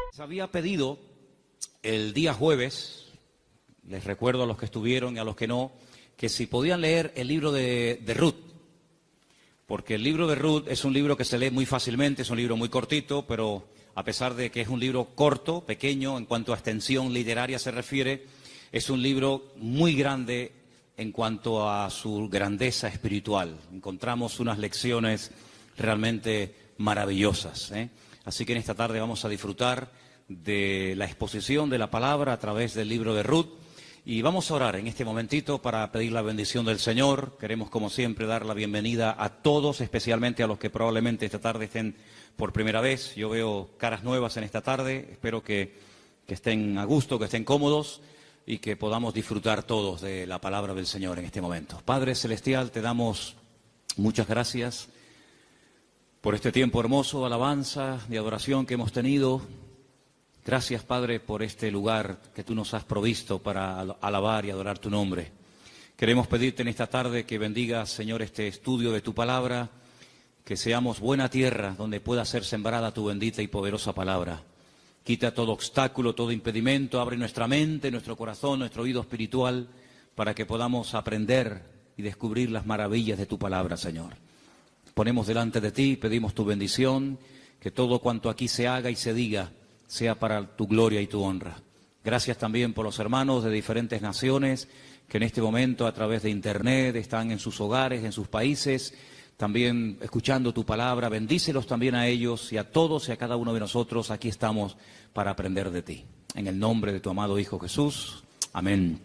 Les había pedido el día jueves, les recuerdo a los que estuvieron y a los que no, que si podían leer el libro de Ruth, porque el libro de Ruth es un libro que se lee muy fácilmente, es un libro muy cortito, pero a pesar de que es un libro corto, pequeño, en cuanto a extensión literaria se refiere, es un libro muy grande en cuanto a su grandeza espiritual. Encontramos unas lecciones realmente maravillosas, ¿eh? Así que en esta tarde vamos a disfrutar de la exposición de la palabra a través del libro de Ruth. Y vamos a orar en este momentito para pedir la bendición del Señor. Queremos, como siempre, dar la bienvenida a todos, especialmente a los que probablemente esta tarde estén por primera vez. Yo veo caras nuevas en esta tarde. Espero que estén a gusto, que estén cómodos y que podamos disfrutar todos de la palabra del Señor en este momento. Padre Celestial, te damos muchas gracias por este tiempo hermoso de alabanza, de adoración que hemos tenido. Gracias, Padre, por este lugar que tú nos has provisto para alabar y adorar tu nombre. Queremos pedirte en esta tarde que bendigas, Señor, este estudio de tu palabra, que seamos buena tierra donde pueda ser sembrada tu bendita y poderosa palabra. Quita todo obstáculo, todo impedimento, abre nuestra mente, nuestro corazón, nuestro oído espiritual, para que podamos aprender y descubrir las maravillas de tu palabra, Señor. Ponemos delante de ti, pedimos tu bendición, que todo cuanto aquí se haga y se diga sea para tu gloria y tu honra. Gracias también por los hermanos de diferentes naciones que en este momento a través de internet están en sus hogares, en sus países, también escuchando tu palabra. Bendícelos también a ellos y a todos y a cada uno de nosotros. Aquí estamos para aprender de ti. En el nombre de tu amado Hijo Jesús. Amén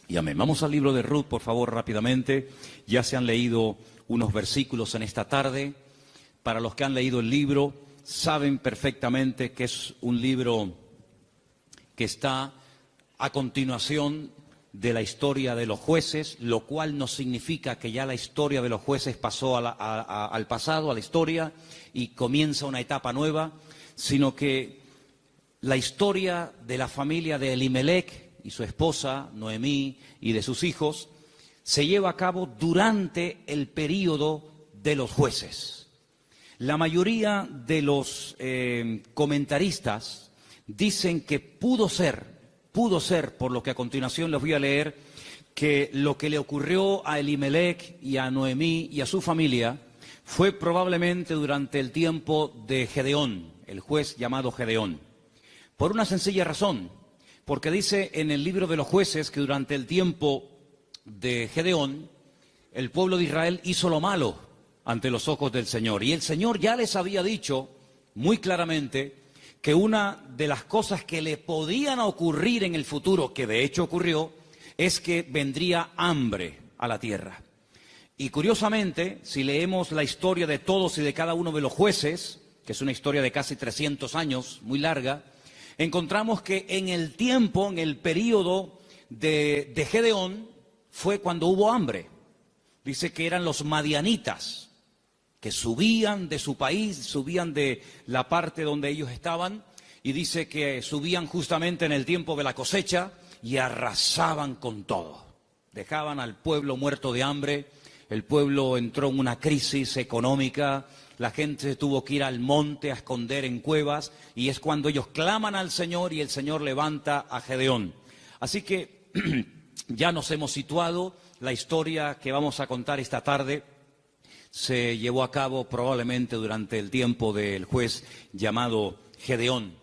y amén. Vamos al libro de Ruth, por favor, rápidamente. Ya se han leído unos versículos en esta tarde. Para los que han leído el libro, saben perfectamente que es un libro que está a continuación de la historia de los jueces, lo cual no significa que ya la historia de los jueces pasó al pasado, a la historia, y comienza una etapa nueva, sino que la historia de la familia de Elimelech y su esposa, Noemí, y de sus hijos, se lleva a cabo durante el período de los jueces. La mayoría de los comentaristas dicen que pudo ser, por lo que a continuación les voy a leer, que lo que le ocurrió a Elimelech y a Noemí y a su familia fue probablemente durante el tiempo de Gedeón, el juez llamado Gedeón. Por una sencilla razón, porque dice en el libro de los jueces que durante el tiempo de Gedeón, el pueblo de Israel hizo lo malo ante los ojos del Señor. Y el Señor ya les había dicho muy claramente que una de las cosas que le podían ocurrir en el futuro, que de hecho ocurrió, es que vendría hambre a la tierra. Y curiosamente, si leemos la historia de todos y de cada uno de los jueces, que es una historia de casi 300 años, muy larga, encontramos que en el tiempo, en el periodo de Gedeón, fue cuando hubo hambre. Dice que eran los madianitas, que subían de su país, subían de la parte donde ellos estaban, y dice que subían justamente en el tiempo de la cosecha y arrasaban con todo. Dejaban al pueblo muerto de hambre, el pueblo entró en una crisis económica, la gente tuvo que ir al monte a esconder en cuevas, y es cuando ellos claman al Señor y el Señor levanta a Gedeón. Así que ya nos hemos situado, la historia que vamos a contar esta tarde se llevó a cabo probablemente durante el tiempo del juez llamado Gedeón.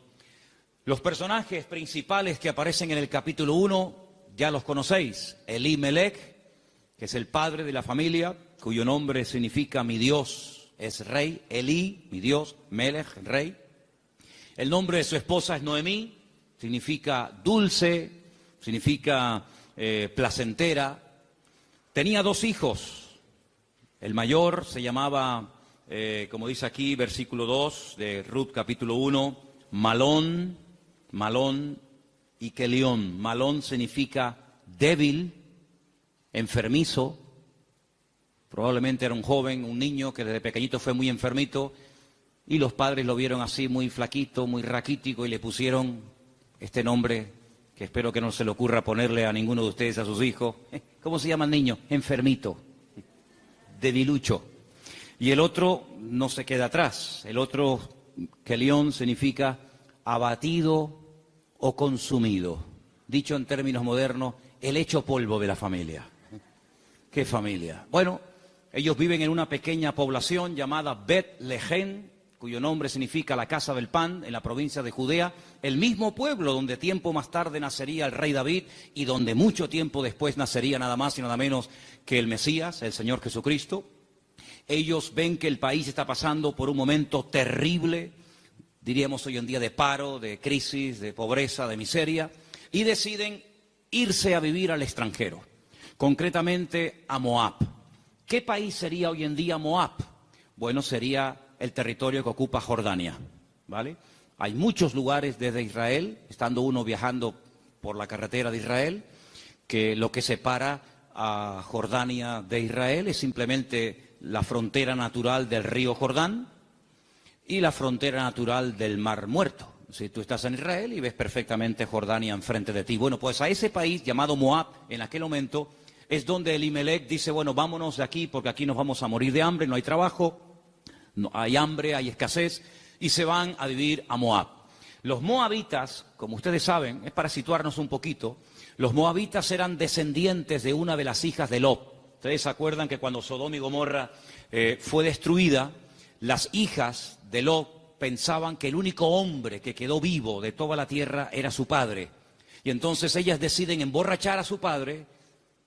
Los personajes principales que aparecen en el capítulo 1 ya los conocéis. Elimelech, que es el padre de la familia, cuyo nombre significa mi Dios es rey. Eli, mi Dios, Melech, rey. El nombre de su esposa es Noemí, significa dulce, significa placentera. Tenía 2 hijos. El mayor se llamaba, como dice aquí, versículo 2 de Ruth capítulo 1, Malón y Kelión. Malón significa débil, enfermizo. Probablemente era un joven, un niño que desde pequeñito fue muy enfermito y los padres lo vieron así muy flaquito, muy raquítico y le pusieron este nombre que espero que no se le ocurra ponerle a ninguno de ustedes a sus hijos. ¿Cómo se llama el niño? Enfermito. Debilucho. Y el otro no se queda atrás. El otro, Kelión, significa abatido o consumido. Dicho en términos modernos, el hecho polvo de la familia. ¿Qué familia? Bueno, ellos viven en una pequeña población llamada Bet-Lehem, cuyo nombre significa la casa del pan, en la provincia de Judea, el mismo pueblo donde tiempo más tarde nacería el rey David y donde mucho tiempo después nacería nada más y nada menos que el Mesías, el Señor Jesucristo. Ellos ven que el país está pasando por un momento terrible, diríamos hoy en día de paro, de crisis, de pobreza, de miseria, y deciden irse a vivir al extranjero, concretamente a Moab. ¿Qué país sería hoy en día Moab? Bueno, sería el territorio que ocupa Jordania, ¿vale? Hay muchos lugares desde Israel, estando uno viajando por la carretera de Israel, que lo que separa a Jordania de Israel es simplemente la frontera natural del río Jordán y la frontera natural del Mar Muerto. Si tú estás en Israel y ves perfectamente Jordania enfrente de ti. Bueno, pues a ese país llamado Moab, en aquel momento, es donde Elimelech dice, bueno, vámonos de aquí porque aquí nos vamos a morir de hambre, no hay trabajo, no, hay hambre, hay escasez, y se van a vivir a Moab. Los moabitas, como ustedes saben, es para situarnos un poquito, los moabitas eran descendientes de una de las hijas de Lot. Ustedes se acuerdan que cuando Sodoma y Gomorra fue destruida, las hijas de Lot pensaban que el único hombre que quedó vivo de toda la tierra era su padre. Y entonces ellas deciden emborrachar a su padre,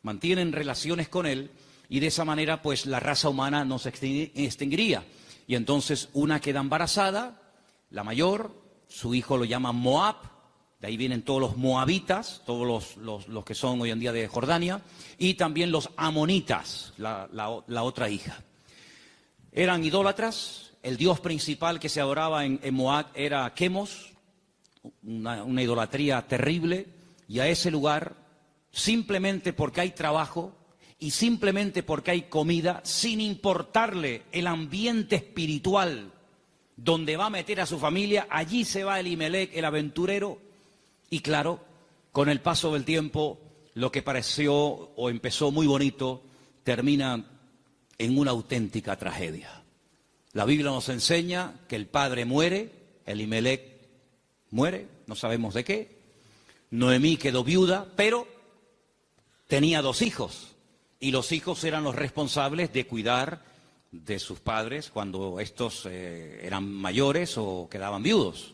mantienen relaciones con él, y de esa manera pues la raza humana no se extinguiría. Y entonces una queda embarazada, la mayor, su hijo lo llama Moab, de ahí vienen todos los moabitas, todos los que son hoy en día de Jordania, y también los amonitas, la otra hija. Eran idólatras. El dios principal que se adoraba en Moab era Quemos, una idolatría terrible, y a ese lugar, simplemente porque hay trabajo y simplemente porque hay comida, sin importarle el ambiente espiritual donde va a meter a su familia, allí se va Elimelech, el aventurero, y claro, con el paso del tiempo, lo que pareció o empezó muy bonito, termina en una auténtica tragedia. La Biblia nos enseña que el padre muere, Elimelech muere, no sabemos de qué. Noemí quedó viuda, pero tenía 2 hijos. Y los hijos eran los responsables de cuidar de sus padres cuando estos eran mayores o quedaban viudos.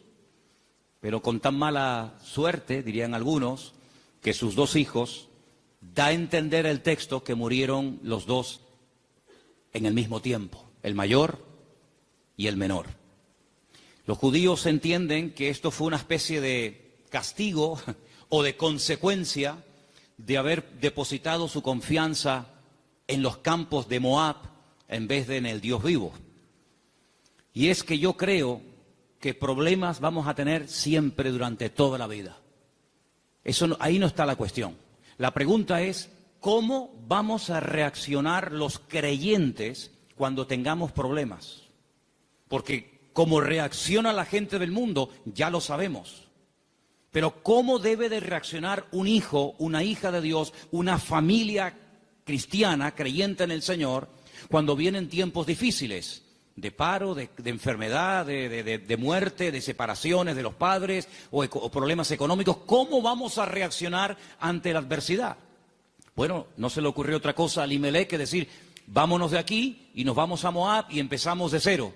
Pero con tan mala suerte, dirían algunos, que sus 2 hijos, da a entender el texto que murieron los 2 en el mismo tiempo, el mayor y el menor. Los judíos entienden que esto fue una especie de castigo o de consecuencia de haber depositado su confianza en los campos de Moab en vez de en el Dios vivo. Y es que yo creo que problemas vamos a tener siempre durante toda la vida. Ahí no está la cuestión. La pregunta es, ¿cómo vamos a reaccionar los creyentes cuando tengamos problemas? Porque cómo reacciona la gente del mundo, ya lo sabemos. Pero ¿cómo debe de reaccionar un hijo, una hija de Dios, una familia cristiana, creyente en el Señor, cuando vienen tiempos difíciles? De paro, de enfermedad, de muerte, de separaciones de los padres o problemas económicos. ¿Cómo vamos a reaccionar ante la adversidad? Bueno, no se le ocurrió otra cosa a Elimelech que decir, vámonos de aquí y nos vamos a Moab y empezamos de cero.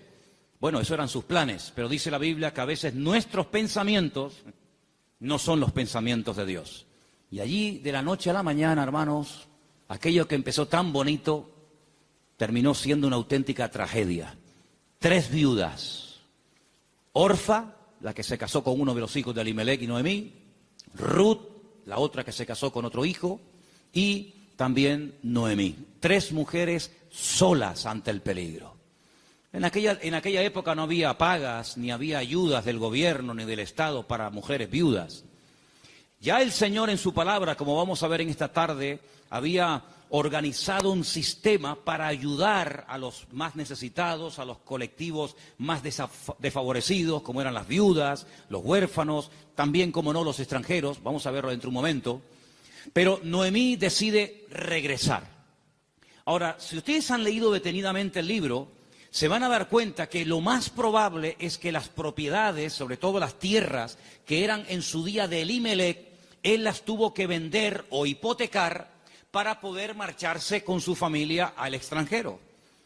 Bueno, esos eran sus planes, pero dice la Biblia que a veces nuestros pensamientos no son los pensamientos de Dios. Y allí, de la noche a la mañana, hermanos, aquello que empezó tan bonito terminó siendo una auténtica tragedia. 3 viudas. Orfa, la que se casó con uno de los hijos de Elimelech y Noemí. Ruth, la otra que se casó con otro hijo. Y también Noemí. 3 mujeres solas ante el peligro. En aquella época no había pagas, ni había ayudas del gobierno, ni del Estado para mujeres viudas. Ya el Señor en su palabra, como vamos a ver en esta tarde, había organizado un sistema para ayudar a los más necesitados, a los colectivos más desfavorecidos, como eran las viudas, los huérfanos, también, como no, los extranjeros. Vamos a verlo dentro de un momento. Pero Noemí decide regresar. Ahora, si ustedes han leído detenidamente el libro, se van a dar cuenta que lo más probable es que las propiedades, sobre todo las tierras, que eran en su día de Elimelech, él las tuvo que vender o hipotecar para poder marcharse con su familia al extranjero.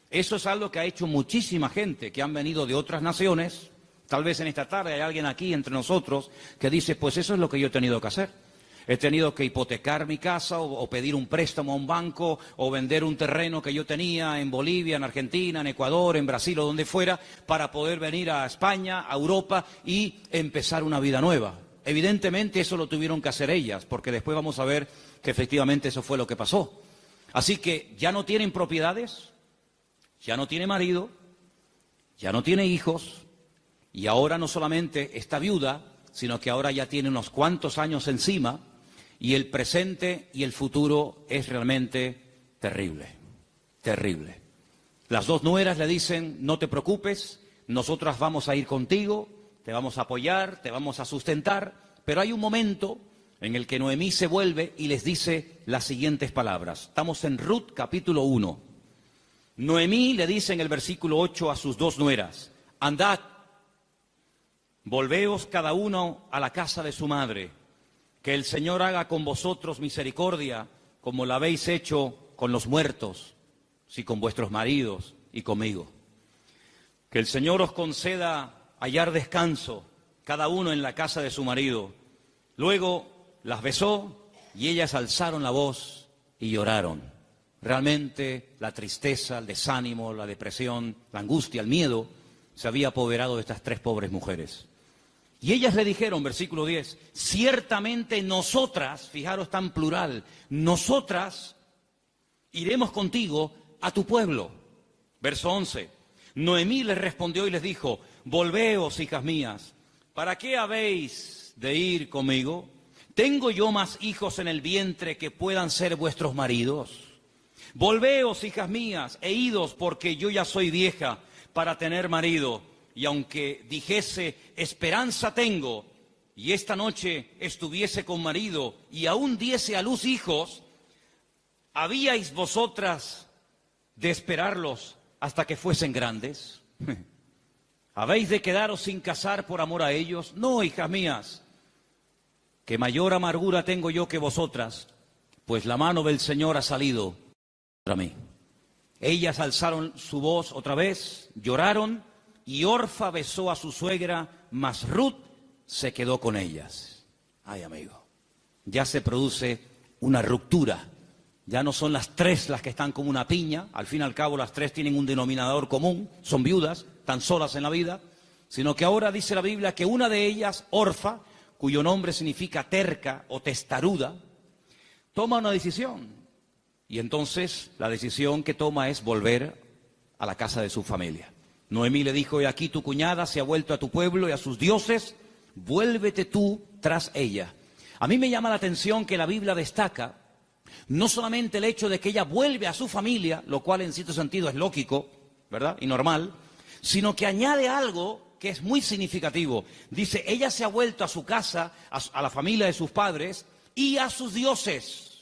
Eso es algo que ha hecho muchísima gente que han venido de otras naciones. Tal vez en esta tarde hay alguien aquí entre nosotros que dice, pues eso es lo que yo he tenido que hacer. He tenido que hipotecar mi casa o pedir un préstamo a un banco o vender un terreno que yo tenía en Bolivia, en Argentina, en Ecuador, en Brasil o donde fuera para poder venir a España, a Europa y empezar una vida nueva. Evidentemente eso lo tuvieron que hacer ellas, porque después vamos a ver que efectivamente eso fue lo que pasó. Así que ya no tienen propiedades, ya no tiene marido, ya no tiene hijos y ahora no solamente está viuda, sino que ahora ya tiene unos cuantos años encima. Y el presente y el futuro es realmente terrible, terrible. Las dos nueras le dicen, no te preocupes, nosotras vamos a ir contigo, te vamos a apoyar, te vamos a sustentar. Pero hay un momento en el que Noemí se vuelve y les dice las siguientes palabras. Estamos en Ruth capítulo 1. Noemí le dice en el versículo 8 a sus dos nueras, andad, volveos cada uno a la casa de su madre. Que el Señor haga con vosotros misericordia, como la habéis hecho con los muertos, sí, con vuestros maridos y conmigo. Que el Señor os conceda hallar descanso, cada uno en la casa de su marido. Luego las besó y ellas alzaron la voz y lloraron. Realmente la tristeza, el desánimo, la depresión, la angustia, el miedo se había apoderado de estas tres pobres mujeres. Y ellas le dijeron, versículo 10, ciertamente nosotras, fijaros tan plural, nosotras iremos contigo a tu pueblo. Verso 11, Noemí les respondió y les dijo, volveos, hijas mías, ¿para qué habéis de ir conmigo? ¿Tengo yo más hijos en el vientre que puedan ser vuestros maridos? Volveos, hijas mías, e idos, porque yo ya soy vieja para tener marido. Y aunque dijese, esperanza tengo, y esta noche estuviese con marido, y aún diese a luz hijos, ¿habíais vosotras de esperarlos hasta que fuesen grandes? ¿Habéis de quedaros sin casar por amor a ellos? No, hijas mías, que mayor amargura tengo yo que vosotras, pues la mano del Señor ha salido contra mí. Ellas alzaron su voz otra vez, lloraron, y Orfa besó a su suegra, mas Ruth se quedó con ellas. Ay, amigo, ya se produce una ruptura. Ya no son las tres las que están como una piña. Al fin y al cabo las tres tienen un denominador común. Son viudas, tan solas en la vida. Sino que ahora dice la Biblia que una de ellas, Orfa, cuyo nombre significa terca o testaruda, toma una decisión. Y entonces la decisión que toma es volver a la casa de su familia. Noemí le dijo, he aquí tu cuñada se ha vuelto a tu pueblo y a sus dioses, vuélvete tú tras ella. A mí me llama la atención que la Biblia destaca no solamente el hecho de que ella vuelve a su familia, lo cual en cierto sentido es lógico, ¿verdad? Y normal, sino que añade algo que es muy significativo. Dice, ella se ha vuelto a su casa, a la familia de sus padres y a sus dioses.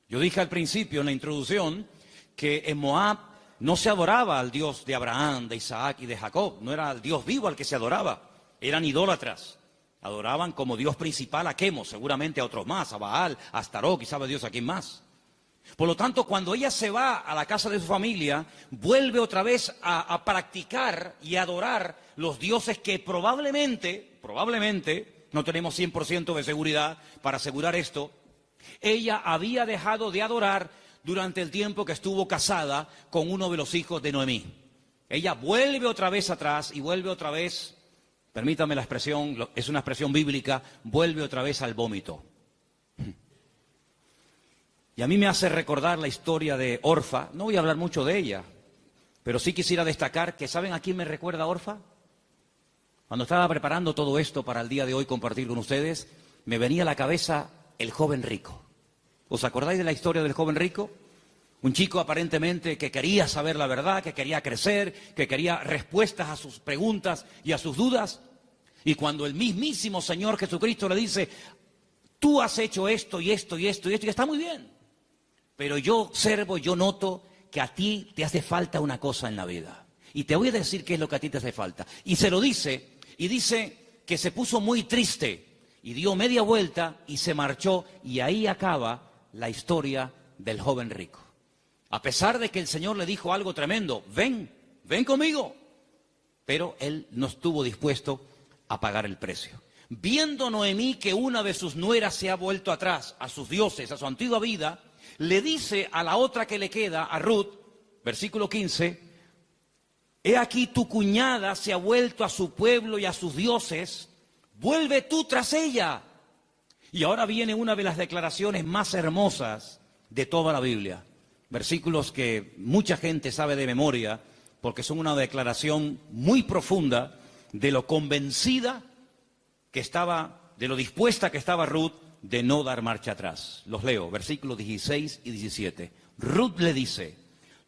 Yo dije al principio en la introducción que en Moab no se adoraba al Dios de Abraham, de Isaac y de Jacob. No era al Dios vivo al que se adoraba. Eran idólatras. Adoraban como Dios principal a Quemos, seguramente a otros más, a Baal, a Astarot y sabe Dios a quién más. Por lo tanto, cuando ella se va a la casa de su familia, vuelve otra vez a practicar y a adorar los dioses que probablemente, no tenemos 100% de seguridad para asegurar esto, ella había dejado de adorar durante el tiempo que estuvo casada con uno de los hijos de Noemí. Ella vuelve otra vez atrás y vuelve otra vez, permítame la expresión, es una expresión bíblica, vuelve otra vez al vómito. Y a mí me hace recordar la historia de Orfa. No voy a hablar mucho de ella, pero sí quisiera destacar que, ¿saben a quién me recuerda Orfa? Cuando estaba preparando todo esto para el día de hoy compartir con ustedes, me venía a la cabeza el joven rico. ¿Os acordáis de la historia del joven rico? Un chico aparentemente que quería saber la verdad, que quería crecer, que quería respuestas a sus preguntas y a sus dudas. Y cuando el mismísimo Señor Jesucristo le dice, tú has hecho esto y esto y esto y esto, y está muy bien. Pero yo observo, yo noto que a ti te hace falta una cosa en la vida. Y te voy a decir qué es lo que a ti te hace falta. Y se lo dice, y dice que se puso muy triste y dio media vuelta y se marchó, y ahí acaba la historia del joven rico. A pesar de que el Señor le dijo algo tremendo, ven conmigo, pero él no estuvo dispuesto a pagar el precio. Viendo Noemí que una de sus nueras se ha vuelto atrás a sus dioses, a su antigua vida, le dice a la otra que le queda, a Ruth, versículo 15, he aquí tu cuñada se ha vuelto a su pueblo y a sus dioses, vuelve tú tras ella. Y ahora viene una de las declaraciones más hermosas de toda la Biblia. Versículos que mucha gente sabe de memoria, porque son una declaración muy profunda de lo convencida que estaba, de lo dispuesta que estaba Ruth de no dar marcha atrás. Los leo, versículos 16 y 17. Ruth le dice,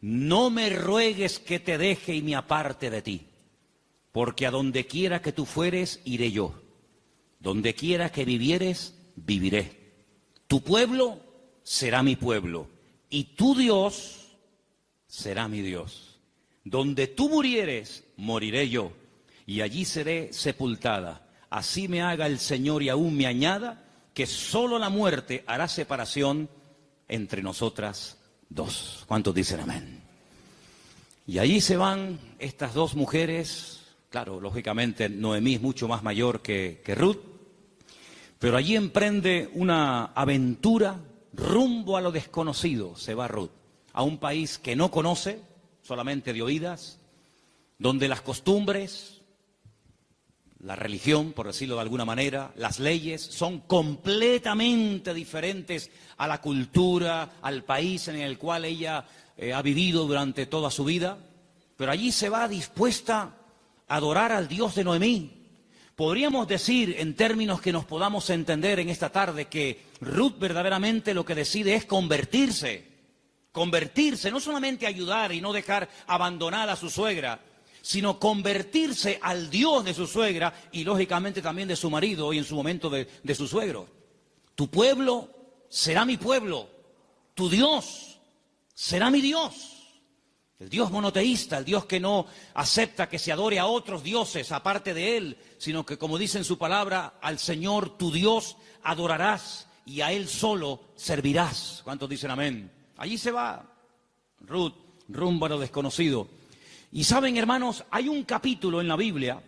no me ruegues que te deje y me aparte de ti, porque a donde quiera que tú fueres, iré yo. Donde quiera que vivieres, viviré. Tu pueblo será mi pueblo, y tu Dios será mi Dios. Donde tú murieres, moriré yo, y allí seré sepultada. Así me haga el Señor y aún me añada, que solo la muerte hará separación entre nosotras dos. ¿Cuántos dicen amén? Y allí se van estas dos mujeres. Claro, lógicamente Noemí es mucho más mayor que Ruth, pero allí emprende una aventura rumbo a lo desconocido. Se va Ruth a un país que no conoce, solamente de oídas, donde las costumbres, la religión, por decirlo de alguna manera, las leyes son completamente diferentes a la cultura, al país en el cual ella ha vivido durante toda su vida. Pero allí se va dispuesta a adorar al Dios de Noemí. Podríamos decir, en términos que nos podamos entender en esta tarde, que Ruth verdaderamente lo que decide es convertirse, no solamente ayudar y no dejar abandonada a su suegra, sino convertirse al Dios de su suegra y lógicamente también de su marido y en su momento de su suegro. Tu pueblo será mi pueblo, tu Dios será mi Dios. El Dios monoteísta, el Dios que no acepta que se adore a otros dioses aparte de Él, sino que, como dice en su palabra, al Señor tu Dios adorarás y a Él solo servirás. ¿Cuántos dicen amén? Allí se va Ruth, rumbo a lo desconocido. Y saben, hermanos, hay un capítulo en la Biblia,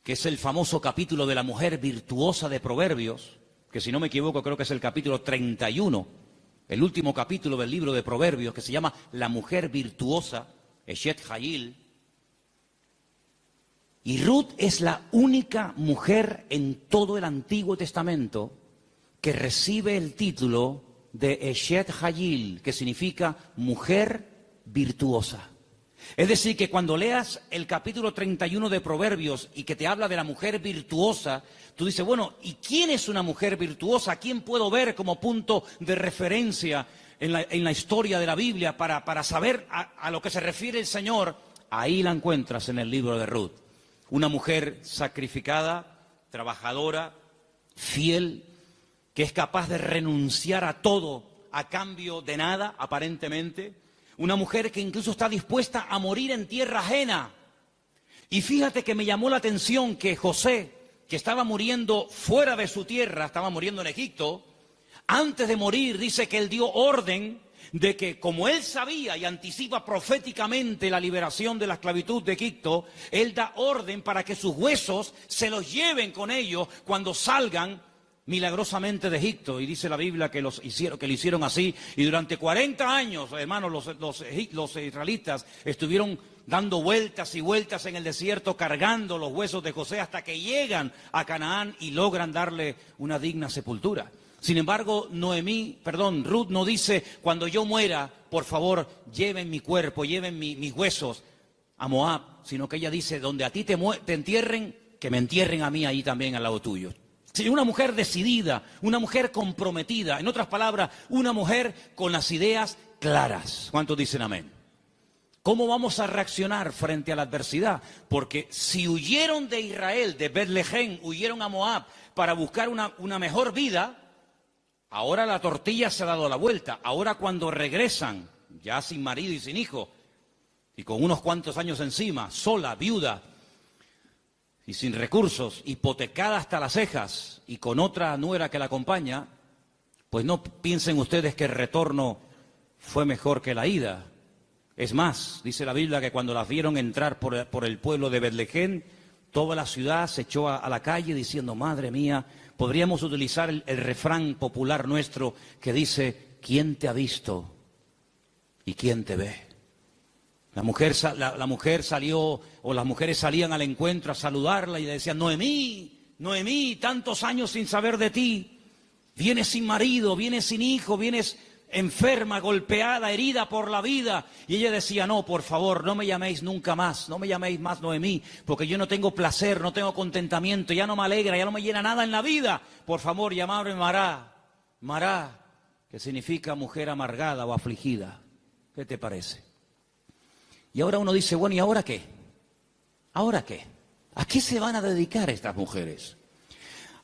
que es el famoso capítulo de la mujer virtuosa de Proverbios, que si no me equivoco creo que es el capítulo 31, el último capítulo del libro de Proverbios, que se llama La mujer virtuosa, Eshet Hayil. Y Ruth es la única mujer en todo el Antiguo Testamento que recibe el título de Eshet Hayil, que significa mujer virtuosa. Es decir, que cuando leas el capítulo 31 de Proverbios y que te habla de la mujer virtuosa, tú dices, bueno, ¿y quién es una mujer virtuosa? ¿A quién puedo ver como punto de referencia en la historia de la Biblia para saber a lo que se refiere el Señor? Ahí la encuentras en el libro de Ruth. Una mujer sacrificada, trabajadora, fiel, que es capaz de renunciar a todo a cambio de nada, aparentemente. Una mujer que incluso está dispuesta a morir en tierra ajena. Y fíjate que me llamó la atención que José, que estaba muriendo fuera de su tierra, estaba muriendo en Egipto, antes de morir dice que él dio orden de que, como él sabía y anticipa proféticamente la liberación de la esclavitud de Egipto, él da orden para que sus huesos se los lleven con ellos cuando salgan milagrosamente de Egipto. Y dice la Biblia que lo hicieron así, y durante 40 años, hermanos, los israelitas estuvieron dando vueltas y vueltas en el desierto, cargando los huesos de José hasta que llegan a Canaán y logran darle una digna sepultura. Sin embargo, Ruth no dice, cuando yo muera, por favor, lleven mi cuerpo, lleven mis huesos a Moab, sino que ella dice, donde a ti te entierren, que me entierren a mí ahí también al lado tuyo. Sí, una mujer decidida, una mujer comprometida, en otras palabras, una mujer con las ideas claras. ¿Cuántos dicen amén? ¿Cómo vamos a reaccionar frente a la adversidad? Porque si huyeron de Israel, de Betlehem, huyeron a Moab para buscar una mejor vida, ahora la tortilla se ha dado la vuelta. Ahora cuando regresan, ya sin marido y sin hijo, y con unos cuantos años encima, sola, viuda y sin recursos, hipotecada hasta las cejas y con otra nuera que la acompaña, pues no piensen ustedes que el retorno fue mejor que la ida. Es más, dice la Biblia que cuando las vieron entrar por el pueblo de Betlehem, toda la ciudad se echó a la calle diciendo, madre mía, podríamos utilizar el refrán popular nuestro que dice, ¿quién te ha visto y quién te ve? La mujer salió, o las mujeres salían al encuentro a saludarla y le decían, Noemí, Noemí, tantos años sin saber de ti, vienes sin marido, vienes sin hijo, vienes enferma, golpeada, herida por la vida. Y ella decía, no, por favor, no me llaméis nunca más, no me llaméis más Noemí, porque yo no tengo placer, no tengo contentamiento, ya no me alegra, ya no me llena nada en la vida. Por favor, llamadme Mará, Mará, que significa mujer amargada o afligida. ¿Qué te parece? Y ahora uno dice, bueno, ¿y ahora qué? ¿Ahora qué? ¿A qué se van a dedicar estas mujeres?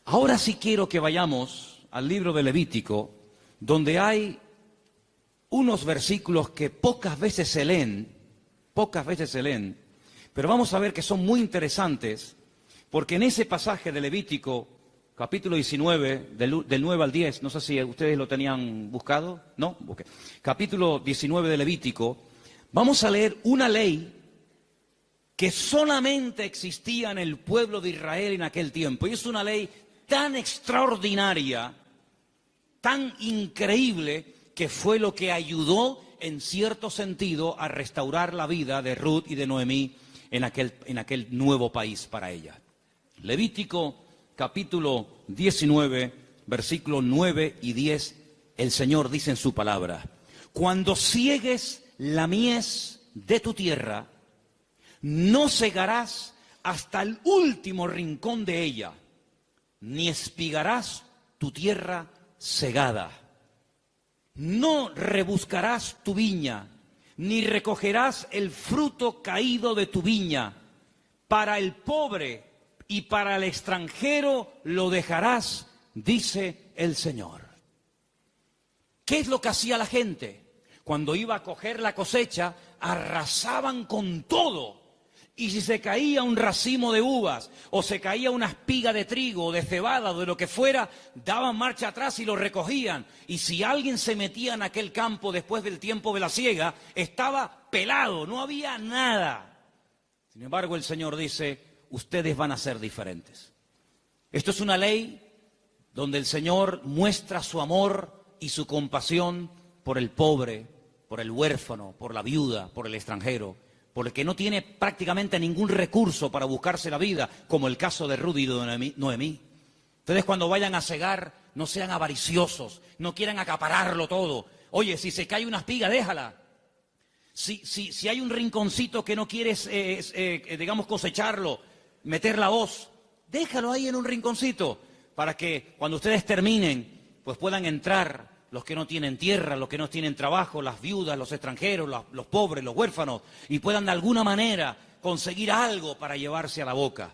Ahora sí quiero que vayamos al libro de Levítico, donde hay unos versículos que pocas veces se leen, pero vamos a ver que son muy interesantes, porque en ese pasaje de Levítico, capítulo 19, del 9 al 10, no sé si ustedes lo tenían buscado, ¿no? Okay. Capítulo 19 de Levítico, vamos a leer una ley que solamente existía en el pueblo de Israel en aquel tiempo, y es una ley tan extraordinaria, tan increíble, que fue lo que ayudó en cierto sentido a restaurar la vida de Ruth y de Noemí en aquel nuevo país para ella. Levítico capítulo 19, versículos 9 y 10, el Señor dice en su palabra, cuando ciegues la mies de tu tierra, no cegarás hasta el último rincón de ella, ni espigarás tu tierra cegada. No rebuscarás tu viña, ni recogerás el fruto caído de tu viña. Para el pobre y para el extranjero lo dejarás, dice el Señor. ¿Qué es lo que hacía la gente? Cuando iba a coger la cosecha, arrasaban con todo. Y si se caía un racimo de uvas, o se caía una espiga de trigo, o de cebada, o de lo que fuera, daban marcha atrás y lo recogían. Y si alguien se metía en aquel campo después del tiempo de la siega, estaba pelado, no había nada. Sin embargo, el Señor dice, ustedes van a ser diferentes. Esto es una ley donde el Señor muestra su amor y su compasión por el pobre, por el huérfano, por la viuda, por el extranjero, por el que no tiene prácticamente ningún recurso para buscarse la vida, como el caso de Ruth y de Noemí. Ustedes cuando vayan a cegar, no sean avariciosos, no quieran acapararlo todo. Oye, si se cae una espiga, déjala. Si hay un rinconcito que no quieres, digamos, cosecharlo, meter la hoz, déjalo ahí en un rinconcito, para que cuando ustedes terminen, pues puedan entrar los que no tienen tierra, los que no tienen trabajo, las viudas, los extranjeros, los pobres, los huérfanos, y puedan de alguna manera conseguir algo para llevarse a la boca.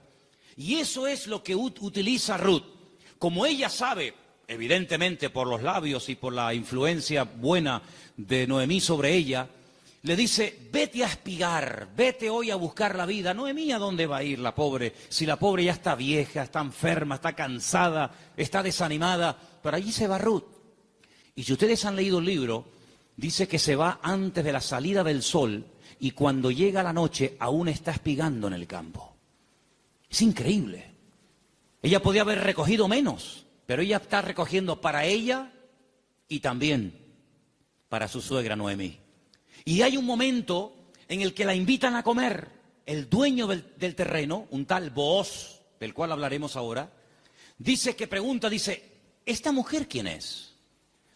Y eso es lo que utiliza Ruth. Como ella sabe, evidentemente por los labios y por la influencia buena de Noemí sobre ella, le dice, vete a espigar, vete hoy a buscar la vida. Noemí, ¿a dónde va a ir la pobre? Si la pobre ya está vieja, está enferma, está cansada, está desanimada, pero allí se va Ruth. Y si ustedes han leído el libro, dice que se va antes de la salida del sol y cuando llega la noche aún está espigando en el campo. Es increíble. Ella podía haber recogido menos, pero ella está recogiendo para ella y también para su suegra Noemí. Y hay un momento en el que la invitan a comer. El dueño del terreno, un tal Booz, del cual hablaremos ahora, dice, ¿esta mujer quién es?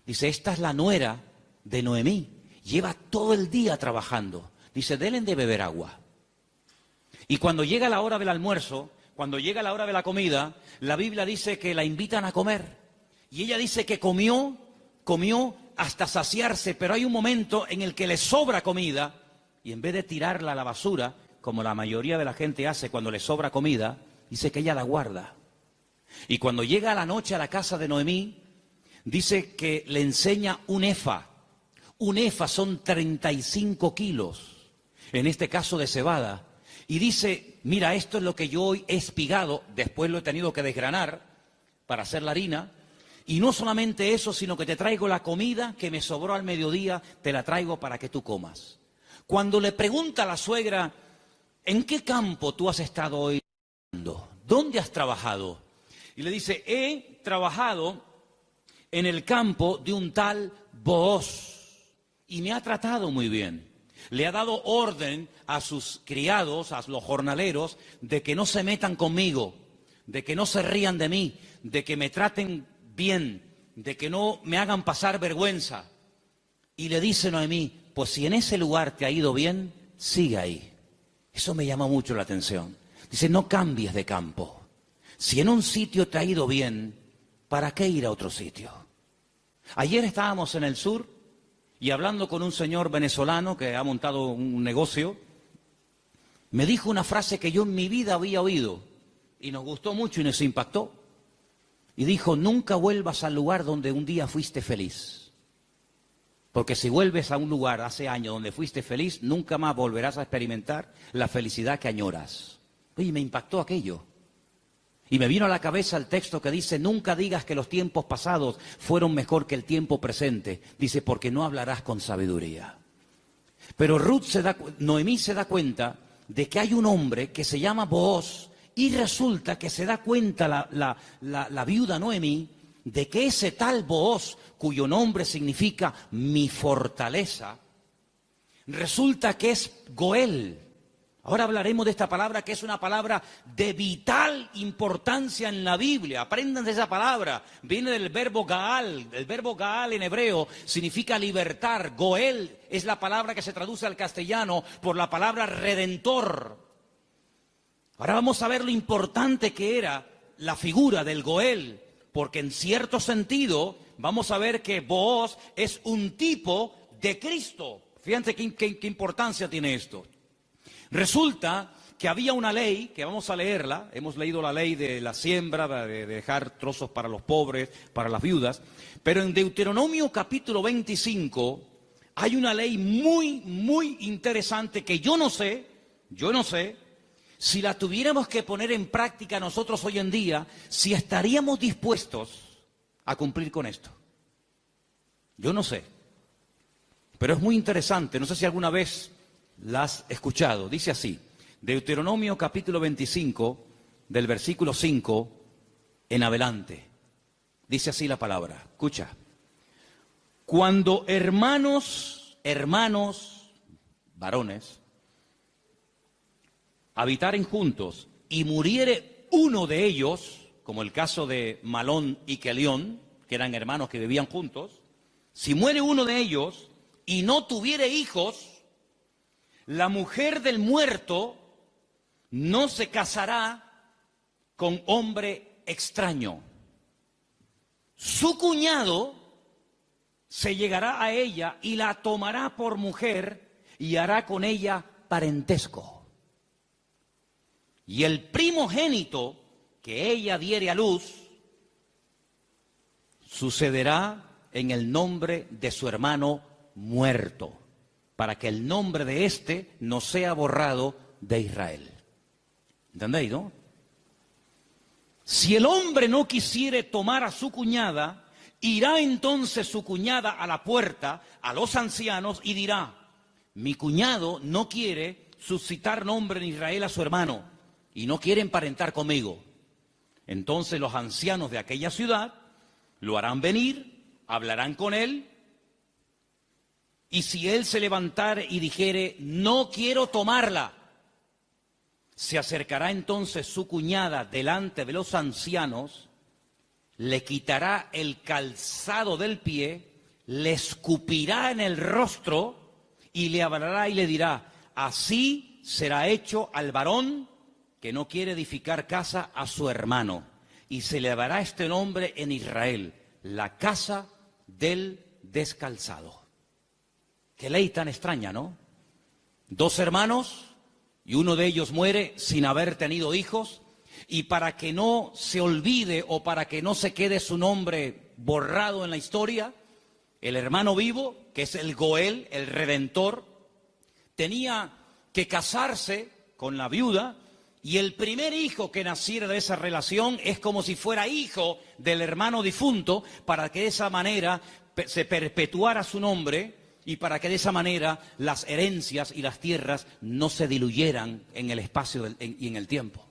Dice, esta es la nuera de Noemí, lleva todo el día trabajando. Dice, denle de beber agua. Y cuando llega la hora del almuerzo, cuando llega la hora de la comida, la Biblia dice que la invitan a comer. Y ella dice que comió hasta saciarse, pero hay un momento en el que le sobra comida, y en vez de tirarla a la basura, como la mayoría de la gente hace cuando le sobra comida, dice que ella la guarda. Y cuando llega la noche a la casa de Noemí, dice que le enseña un efa. Un efa son 35 kilos. en este caso de cebada, y dice, mira, esto es lo que yo hoy he espigado, después lo he tenido que desgranar para hacer la harina, y no solamente eso, sino que te traigo la comida que me sobró al mediodía, te la traigo para que tú comas. Cuando le pregunta a la suegra, ¿en qué campo tú has estado hoy? ¿Dónde has trabajado? Y le dice, he trabajado en el campo de un tal Booz y me ha tratado muy bien. Le ha dado orden a sus criados, a los jornaleros, de que no se metan conmigo, de que no se rían de mí, de que me traten bien, de que no me hagan pasar vergüenza. Y le dice Noemí, pues si en ese lugar te ha ido bien, sigue ahí. Eso me llamó mucho la atención. Dice, no cambies de campo. Si en un sitio te ha ido bien, ¿para qué ir a otro sitio? Ayer estábamos en el sur y hablando con un señor venezolano que ha montado un negocio, me dijo una frase que yo en mi vida había oído y nos gustó mucho y nos impactó. Y dijo, nunca vuelvas al lugar donde un día fuiste feliz. Porque si vuelves a un lugar hace años donde fuiste feliz, nunca más volverás a experimentar la felicidad que añoras. Oye, me impactó aquello. Y me vino a la cabeza el texto que dice, nunca digas que los tiempos pasados fueron mejor que el tiempo presente. Dice, porque no hablarás con sabiduría. Pero Noemí se da cuenta de que hay un hombre que se llama Booz y resulta que se da cuenta la viuda Noemí de que ese tal Booz, cuyo nombre significa mi fortaleza, resulta que es Goel. Ahora hablaremos de esta palabra que es una palabra de vital importancia en la Biblia. Aprendan de esa palabra. Viene del verbo Gaal. El verbo Gaal en hebreo significa libertar. Goel es la palabra que se traduce al castellano por la palabra redentor. Ahora vamos a ver lo importante que era la figura del Goel, porque en cierto sentido vamos a ver que Booz es un tipo de Cristo. Fíjense qué importancia tiene esto. Resulta que había una ley, que vamos a leerla, hemos leído la ley de la siembra, de dejar trozos para los pobres, para las viudas, pero en Deuteronomio capítulo 25 hay una ley muy interesante que yo no sé, si la tuviéramos que poner en práctica nosotros hoy en día, si estaríamos dispuestos a cumplir con esto. Yo no sé, pero es muy interesante, no sé si alguna vez la has escuchado. Dice así, Deuteronomio capítulo 25, del versículo 5 en adelante. Dice así la palabra, escucha. Cuando hermanos, varones, habitaren juntos y muriere uno de ellos, como el caso de Malón y Kelión, que eran hermanos que vivían juntos, si muere uno de ellos y no tuviere hijos, la mujer del muerto no se casará con hombre extraño. Su cuñado se llegará a ella y la tomará por mujer y hará con ella parentesco. Y el primogénito que ella diere a luz sucederá en el nombre de su hermano muerto, para que el nombre de éste no sea borrado de Israel. ¿Entendéis, no? Si el hombre no quisiere tomar a su cuñada, irá entonces su cuñada a la puerta, a los ancianos, y dirá, mi cuñado no quiere suscitar nombre en Israel a su hermano, y no quiere emparentar conmigo. Entonces los ancianos de aquella ciudad lo harán venir, hablarán con él, y si él se levantare y dijere, no quiero tomarla, se acercará entonces su cuñada delante de los ancianos, le quitará el calzado del pie, le escupirá en el rostro y le hablará y le dirá, así será hecho al varón que no quiere edificar casa a su hermano. Y se le dará este nombre en Israel, la casa del descalzado. Qué ley tan extraña, ¿no? Dos hermanos y uno de ellos muere sin haber tenido hijos, y para que no se olvide o para que no se quede su nombre borrado en la historia, el hermano vivo, que es el Goel, el Redentor, tenía que casarse con la viuda, y el primer hijo que naciera de esa relación es como si fuera hijo del hermano difunto, para que de esa manera se perpetuara su nombre y para que de esa manera las herencias y las tierras no se diluyeran en el espacio y en el tiempo.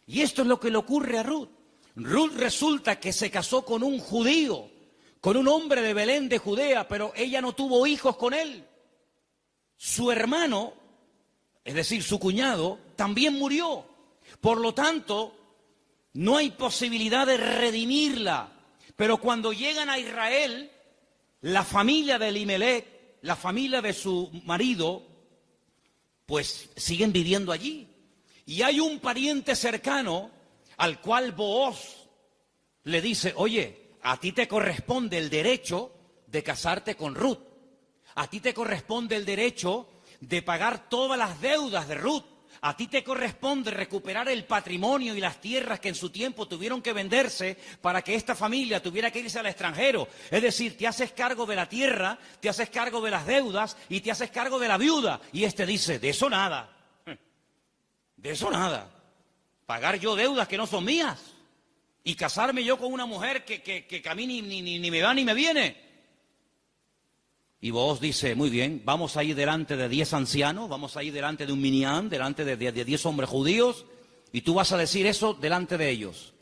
Y esto es lo que le ocurre a Ruth. Ruth resulta que se casó con un judío, con un hombre de Belén de Judea, pero ella no tuvo hijos con él. Su hermano, es decir, su cuñado, también murió. Por lo tanto, no hay posibilidad de redimirla. Pero cuando llegan a Israel, la familia de Elimelech, la familia de su marido, pues siguen viviendo allí. Y hay un pariente cercano al cual Booz le dice, oye, a ti te corresponde el derecho de casarte con Ruth. A ti te corresponde el derecho de pagar todas las deudas de Ruth. A ti te corresponde recuperar el patrimonio y las tierras que en su tiempo tuvieron que venderse para que esta familia tuviera que irse al extranjero. Es decir, te haces cargo de la tierra, te haces cargo de las deudas y te haces cargo de la viuda. Y este dice, de eso nada. De eso nada. Pagar yo deudas que no son mías. Y casarme yo con una mujer que a mí ni me va ni me viene. Y Booz dice, muy bien, vamos a ir delante de 10 ancianos, vamos a ir delante de un minián, delante de 10 hombres judíos, y tú vas a decir eso delante de ellos,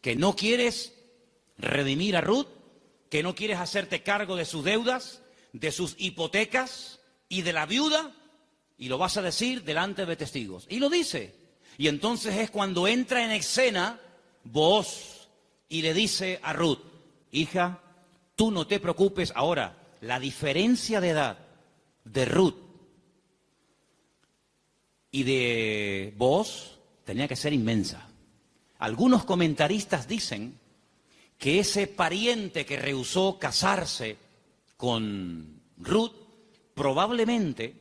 que no quieres redimir a Ruth, que no quieres hacerte cargo de sus deudas, de sus hipotecas y de la viuda, y lo vas a decir delante de testigos. Y lo dice. Y entonces es cuando entra en escena Booz y le dice a Ruth, hija, tú no te preocupes ahora. La diferencia de edad de Ruth y de Booz tenía que ser inmensa. Algunos comentaristas dicen que ese pariente que rehusó casarse con Ruth probablemente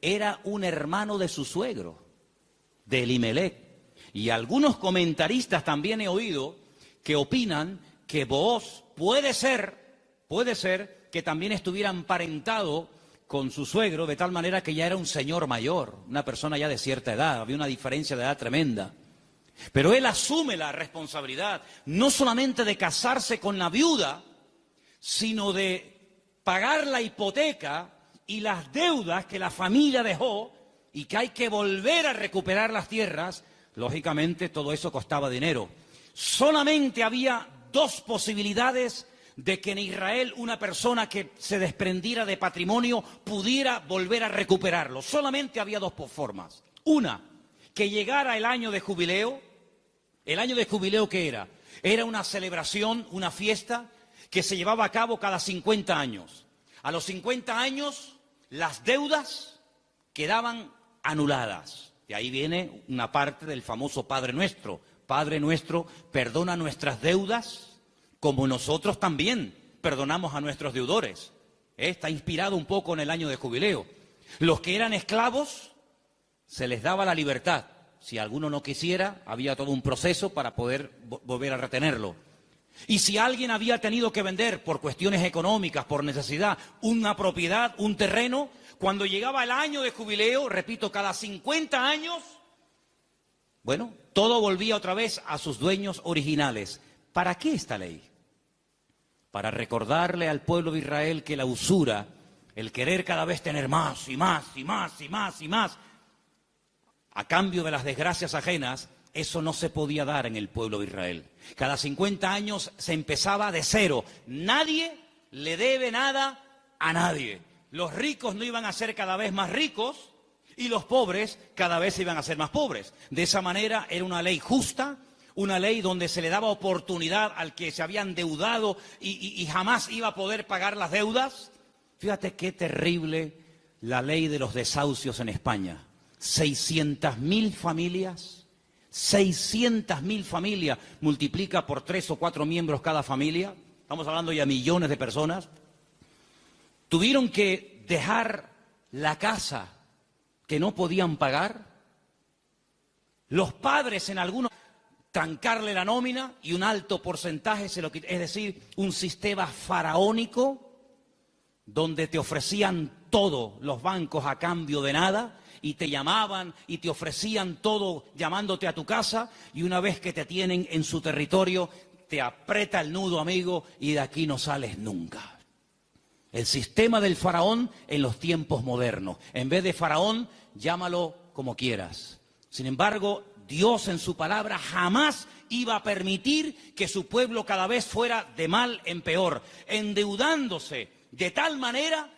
era un hermano de su suegro, de Elimelech. Y algunos comentaristas también he oído que opinan que Booz puede ser que también estuviera emparentado con su suegro, de tal manera que ya era un señor mayor, una persona ya de cierta edad, había una diferencia de edad tremenda. Pero él asume la responsabilidad, no solamente de casarse con la viuda, sino de pagar la hipoteca y las deudas que la familia dejó y que hay que volver a recuperar las tierras. Lógicamente todo eso costaba dinero. Solamente había dos posibilidades de que en Israel una persona que se desprendiera de patrimonio pudiera volver a recuperarlo. Solamente había dos formas. Una, que llegara el año de jubileo. ¿El año de jubileo qué era? Era una celebración, una fiesta que se llevaba a cabo cada 50 años. A los 50 años las deudas quedaban anuladas. De ahí viene una parte del famoso Padre Nuestro. Padre Nuestro, perdona nuestras deudas como nosotros también perdonamos a nuestros deudores. Está inspirado un poco en el año de jubileo. Los que eran esclavos, se les daba la libertad. Si alguno no quisiera, había todo un proceso para poder volver a retenerlo. Y si alguien había tenido que vender por cuestiones económicas, por necesidad, una propiedad, un terreno, cuando llegaba el año de jubileo, repito, cada 50 años, bueno, todo volvía otra vez a sus dueños originales. ¿Para qué esta ley? Para recordarle al pueblo de Israel que la usura, el querer cada vez tener más y más y más y más y más, a cambio de las desgracias ajenas, eso no se podía dar en el pueblo de Israel. Cada 50 años se empezaba de cero. Nadie le debe nada a nadie. Los ricos no iban a ser cada vez más ricos y los pobres cada vez iban a ser más pobres. De esa manera era una ley justa, una ley donde se le daba oportunidad al que se había endeudado y jamás iba a poder pagar las deudas. Fíjate qué terrible la ley de los desahucios en España. 600.000 familias, 600.000 familias, multiplica por 3 o 4 miembros cada familia, estamos hablando ya de millones de personas, tuvieron que dejar la casa que no podían pagar, los padres en algunos trancarle la nómina y un alto porcentaje se lo quitaron, es decir, un sistema faraónico donde te ofrecían todo los bancos a cambio de nada, y te llamaban y te ofrecían todo llamándote a tu casa, y una vez que te tienen en su territorio, te aprieta el nudo, amigo, y de aquí no sales nunca. El sistema del faraón en los tiempos modernos. En vez de faraón, llámalo como quieras. Sin embargo, Dios en su palabra jamás iba a permitir que su pueblo cada vez fuera de mal en peor, endeudándose de tal manera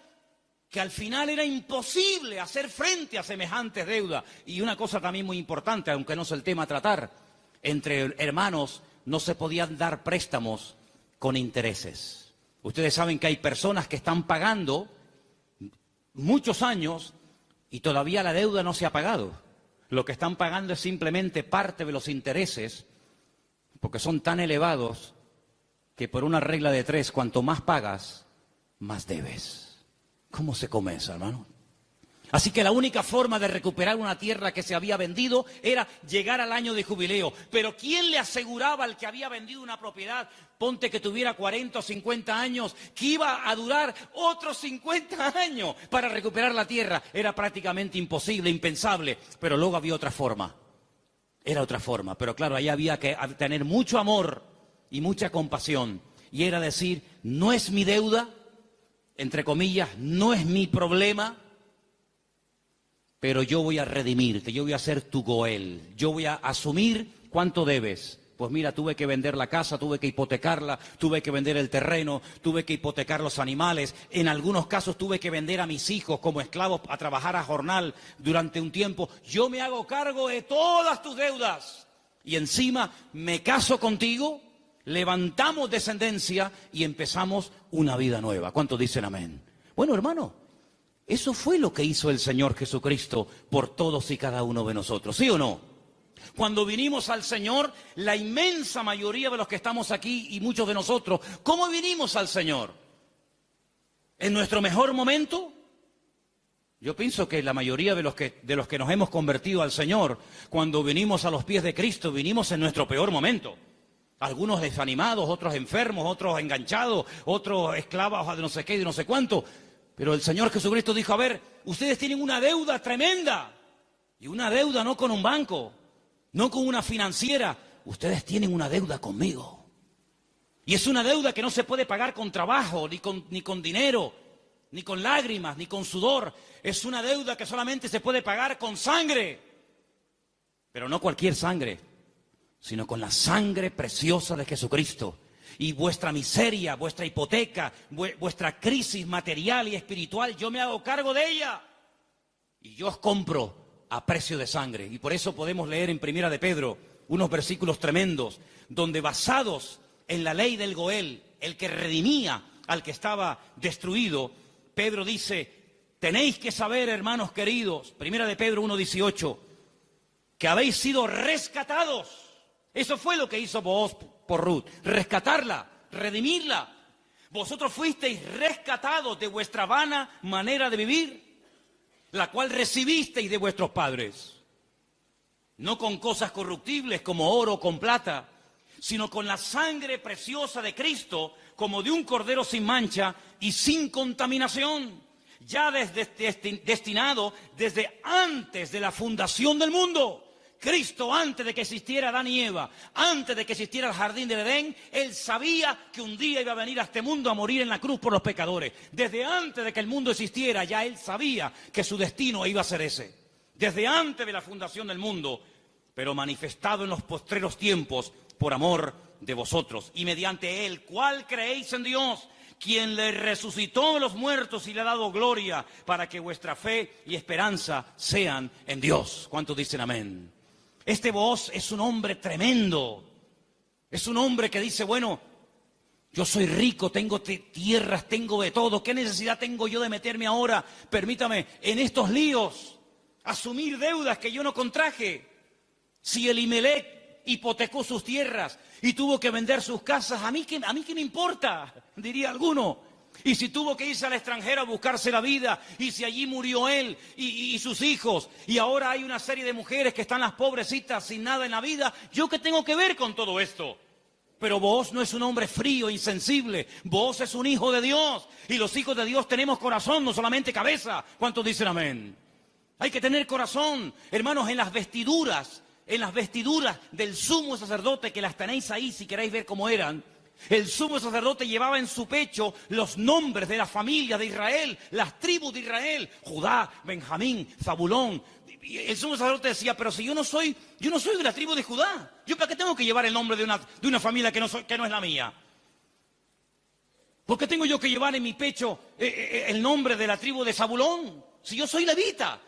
que al final era imposible hacer frente a semejantes deudas. Y una cosa también muy importante, aunque no es el tema a tratar, entre hermanos no se podían dar préstamos con intereses. Ustedes saben que hay personas que están pagando muchos años y todavía la deuda no se ha pagado. Lo que están pagando es simplemente parte de los intereses, porque son tan elevados que por una regla de 3, cuanto más pagas, más debes. ¿Cómo se come eso, hermano? Así que la única forma de recuperar una tierra que se había vendido era llegar al año de jubileo. Pero ¿quién le aseguraba al que había vendido una propiedad, ponte que tuviera 40 o 50 años, que iba a durar otros 50 años para recuperar la tierra? Era prácticamente imposible, impensable, pero luego había otra forma. Era otra forma, pero claro, ahí había que tener mucho amor y mucha compasión. Y era decir, no es mi deuda, entre comillas, no es mi problema, pero yo voy a redimirte, yo voy a ser tu Goel, yo voy a asumir cuánto debes. Pues mira, tuve que vender la casa, tuve que hipotecarla, tuve que vender el terreno, tuve que hipotecar los animales. En algunos casos tuve que vender a mis hijos como esclavos a trabajar a jornal durante un tiempo. Yo me hago cargo de todas tus deudas y encima me caso contigo, levantamos descendencia y empezamos una vida nueva. ¿Cuántos dicen amén? Bueno, hermano, eso fue lo que hizo el Señor Jesucristo por todos y cada uno de nosotros, ¿sí o no? Cuando vinimos al Señor, la inmensa mayoría de los que estamos aquí y muchos de nosotros, ¿cómo vinimos al Señor? ¿En nuestro mejor momento? Yo pienso que la mayoría de los que nos hemos convertido al Señor, cuando vinimos a los pies de Cristo, vinimos en nuestro peor momento. Algunos desanimados, otros enfermos, otros enganchados, otros esclavos de no sé qué y de no sé cuánto. Pero el Señor Jesucristo dijo, a ver, ustedes tienen una deuda tremenda. Y una deuda no con un banco, no con una financiera. Ustedes tienen una deuda conmigo. Y es una deuda que no se puede pagar con trabajo, ni con dinero, ni con lágrimas, ni con sudor. Es una deuda que solamente se puede pagar con sangre. Pero no cualquier sangre, sino con la sangre preciosa de Jesucristo. Y vuestra miseria, vuestra hipoteca, vuestra crisis material y espiritual, yo me hago cargo de ella. Y yo os compro a precio de sangre. Y por eso podemos leer en Primera de Pedro unos versículos tremendos, donde basados en la ley del Goel, el que redimía al que estaba destruido, Pedro dice, tenéis que saber, hermanos queridos, Primera de Pedro 1:18, que habéis sido rescatados. Eso fue lo que hizo Booz por Ruth, rescatarla, redimirla. Vosotros fuisteis rescatados de vuestra vana manera de vivir, la cual recibisteis de vuestros padres. No con cosas corruptibles como oro o con plata, sino con la sangre preciosa de Cristo, como de un cordero sin mancha y sin contaminación, ya destinado desde antes de la fundación del mundo. Cristo, antes de que existiera Adán y Eva, antes de que existiera el jardín del Edén, Él sabía que un día iba a venir a este mundo a morir en la cruz por los pecadores. Desde antes de que el mundo existiera, ya Él sabía que su destino iba a ser ese. Desde antes de la fundación del mundo, pero manifestado en los postreros tiempos por amor de vosotros. Y mediante Él, ¿cuál creéis en Dios? Quien le resucitó de los muertos y le ha dado gloria, para que vuestra fe y esperanza sean en Dios. ¿Cuántos dicen amén? Este Booz es un hombre tremendo. Es un hombre que dice, bueno, yo soy rico, tengo tierras, tengo de todo. ¿Qué necesidad tengo yo de meterme ahora, permítame, en estos líos? Asumir deudas que yo no contraje. Si Elimelech hipotecó sus tierras y tuvo que vender sus casas, ¿a mí qué me importa? Diría alguno. Y si tuvo que irse al extranjero a buscarse la vida, y si allí murió él y sus hijos, y ahora hay una serie de mujeres que están las pobrecitas sin nada en la vida, ¿yo qué tengo que ver con todo esto? Pero Booz no es un hombre frío, insensible. Booz es un hijo de Dios. Y los hijos de Dios tenemos corazón, no solamente cabeza. ¿Cuántos dicen amén? Hay que tener corazón. Hermanos, en las vestiduras del sumo sacerdote, que las tenéis ahí si queréis ver cómo eran, el sumo sacerdote llevaba en su pecho los nombres de la familia de Israel, las tribus de Israel, Judá, Benjamín, Zabulón. Y el sumo sacerdote decía, pero si yo no soy de la tribu de Judá, ¿yo para qué tengo que llevar el nombre de una familia que no es la mía? ¿Por qué tengo yo que llevar en mi pecho el nombre de la tribu de Zabulón? Si yo soy levita.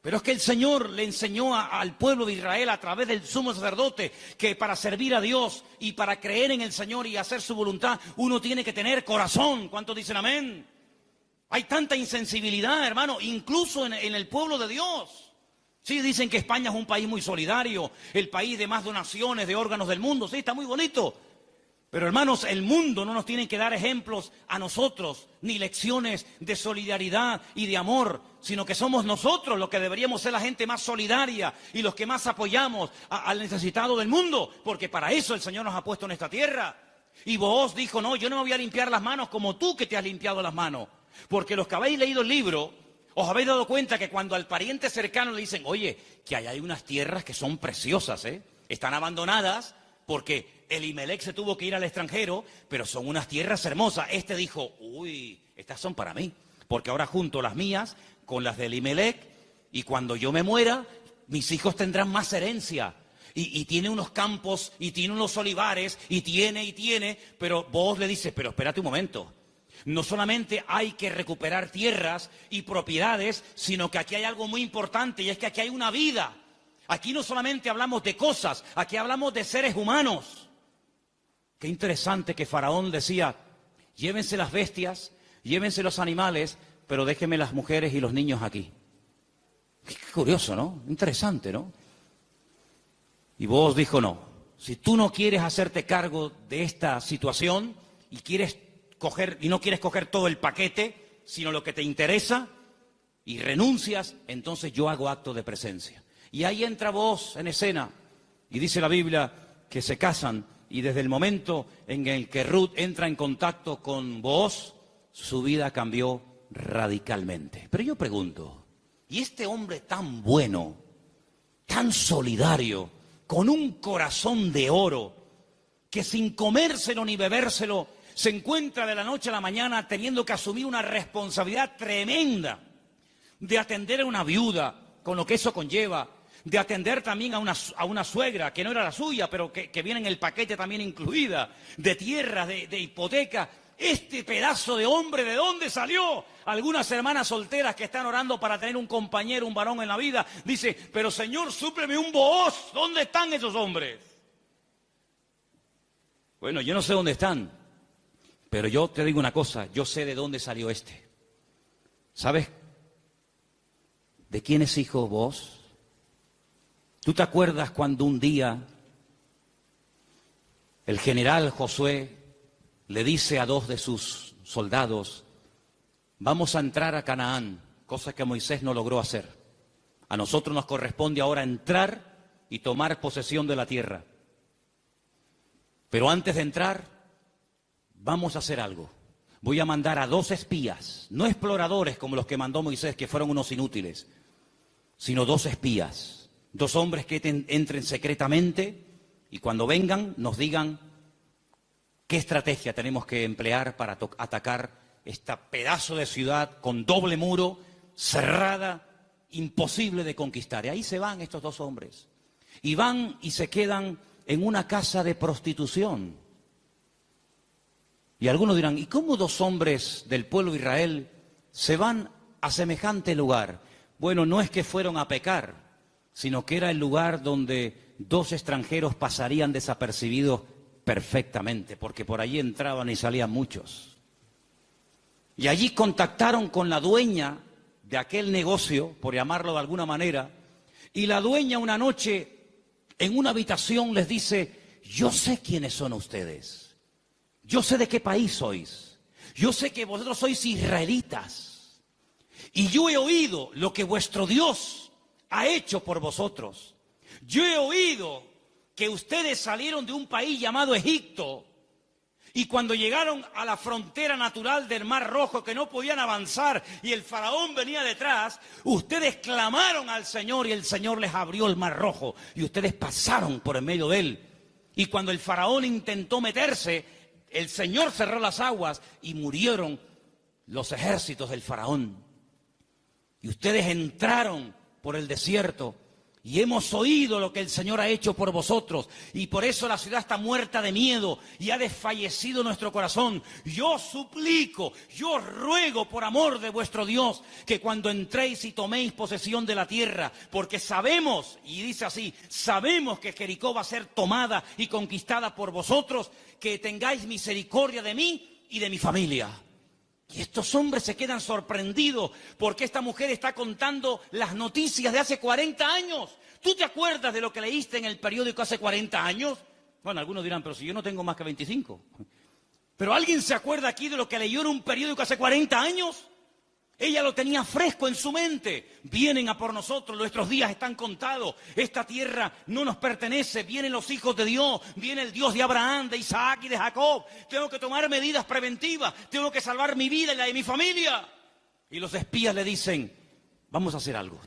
Pero es que el Señor le enseñó al pueblo de Israel a través del sumo sacerdote que para servir a Dios y para creer en el Señor y hacer su voluntad, uno tiene que tener corazón. ¿Cuántos dicen amén? Hay tanta insensibilidad, hermano, incluso en el pueblo de Dios. Sí, dicen que España es un país muy solidario, el país de más donaciones de órganos del mundo. Sí, está muy bonito. Pero hermanos, el mundo no nos tiene que dar ejemplos a nosotros, ni lecciones de solidaridad y de amor, sino que somos nosotros los que deberíamos ser la gente más solidaria y los que más apoyamos al necesitado del mundo, porque para eso el Señor nos ha puesto en esta tierra. Y Booz dijo, no, yo no me voy a limpiar las manos como tú que te has limpiado las manos, porque los que habéis leído el libro, os habéis dado cuenta que cuando al pariente cercano le dicen, oye, que hay unas tierras que son preciosas, están abandonadas, porque Elimelech se tuvo que ir al extranjero, pero son unas tierras hermosas. Este dijo, uy, estas son para mí, porque ahora junto las mías con las de Elimelech, y cuando yo me muera, mis hijos tendrán más herencia. Y tiene unos campos, y tiene unos olivares, y tiene, pero vos le dices, pero espérate un momento. No solamente hay que recuperar tierras y propiedades, sino que aquí hay algo muy importante, y es que aquí hay una vida. Aquí no solamente hablamos de cosas, aquí hablamos de seres humanos. Qué interesante que Faraón decía, llévense las bestias, llévense los animales, pero déjenme las mujeres y los niños aquí. Qué curioso, ¿no? Interesante, ¿no? Y vos dijo, no, si tú no quieres hacerte cargo de esta situación y no quieres coger todo el paquete, sino lo que te interesa, y renuncias, entonces yo hago acto de presencia. Y ahí entra Booz en escena, y dice la Biblia que se casan, y desde el momento en el que Ruth entra en contacto con Booz, su vida cambió radicalmente. Pero yo pregunto, ¿y este hombre tan bueno, tan solidario, con un corazón de oro, que sin comérselo ni bebérselo, se encuentra de la noche a la mañana teniendo que asumir una responsabilidad tremenda de atender a una viuda, con lo que eso conlleva, de atender también a una suegra que no era la suya, pero que viene en el paquete también incluida, de tierras, de hipoteca? Este pedazo de hombre, ¿de dónde salió? Algunas hermanas solteras que están orando para tener un compañero, un varón en la vida, dice, pero Señor, súpleme un Booz. ¿Dónde están esos hombres? Bueno, yo no sé dónde están, pero yo te digo una cosa, yo sé de dónde salió este. ¿Sabes de quién es hijo Booz? ¿Tú te acuerdas cuando un día el general Josué le dice a dos de sus soldados, vamos a entrar a Canaán, cosa que Moisés no logró hacer? A nosotros nos corresponde ahora entrar y tomar posesión de la tierra. Pero antes de entrar, vamos a hacer algo. Voy a mandar a 2 espías, no exploradores como los que mandó Moisés, que fueron unos inútiles, sino 2 espías. 2 hombres que entren secretamente y cuando vengan nos digan qué estrategia tenemos que emplear para atacar este pedazo de ciudad con doble muro, cerrada, imposible de conquistar. Y ahí se van estos 2 hombres. Y van y se quedan en una casa de prostitución. Y algunos dirán, ¿y cómo 2 hombres del pueblo de Israel se van a semejante lugar? Bueno, no es que fueron a pecar, sino que era el lugar donde 2 extranjeros pasarían desapercibidos perfectamente, porque por allí entraban y salían muchos. Y allí contactaron con la dueña de aquel negocio, por llamarlo de alguna manera, y la dueña una noche en una habitación les dice, yo sé quiénes son ustedes, yo sé de qué país sois, yo sé que vosotros sois israelitas, y yo he oído lo que vuestro Dios ha hecho por vosotros. Yo he oído que ustedes salieron de un país llamado Egipto y cuando llegaron a la frontera natural del Mar Rojo que no podían avanzar y el faraón venía detrás, ustedes clamaron al Señor y el Señor les abrió el Mar Rojo y ustedes pasaron por en medio de él. Y cuando el faraón intentó meterse, el Señor cerró las aguas y murieron los ejércitos del faraón. Y ustedes entraron por el desierto y hemos oído lo que el Señor ha hecho por vosotros. Y por eso la ciudad está muerta de miedo y ha desfallecido nuestro corazón. Yo suplico, yo ruego por amor de vuestro Dios, que cuando entréis y toméis posesión de la tierra, porque sabemos, y dice así, sabemos que Jericó va a ser tomada y conquistada por vosotros, que tengáis misericordia de mí y de mi familia. Y estos hombres se quedan sorprendidos porque esta mujer está contando las noticias de hace 40 años. ¿Tú te acuerdas de lo que leíste en el periódico hace 40 años? Bueno, algunos dirán, pero si yo no tengo más que 25. ¿Pero alguien se acuerda aquí de lo que leyó en un periódico hace 40 años? Ella lo tenía fresco en su mente. Vienen a por nosotros, nuestros días están contados. Esta tierra no nos pertenece. Vienen los hijos de Dios, viene el Dios de Abraham, de Isaac y de Jacob. Tengo que tomar medidas preventivas, tengo que salvar mi vida y la de mi familia. Y los espías le dicen, vamos a hacer algo.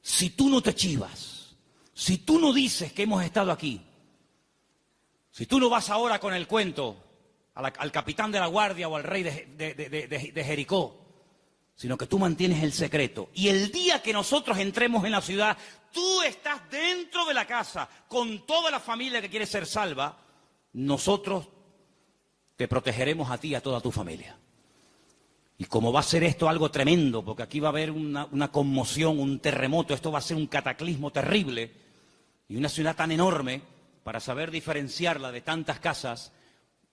Si tú no te chivas, si tú no dices que hemos estado aquí, si tú no vas ahora con el cuento al capitán de la guardia o al rey de Jericó, sino que tú mantienes el secreto. Y el día que nosotros entremos en la ciudad, tú estás dentro de la casa con toda la familia que quiere ser salva, nosotros te protegeremos a ti y a toda tu familia. Y como va a ser esto algo tremendo, porque aquí va a haber una conmoción, un terremoto, esto va a ser un cataclismo terrible, y una ciudad tan enorme, para saber diferenciarla de tantas casas,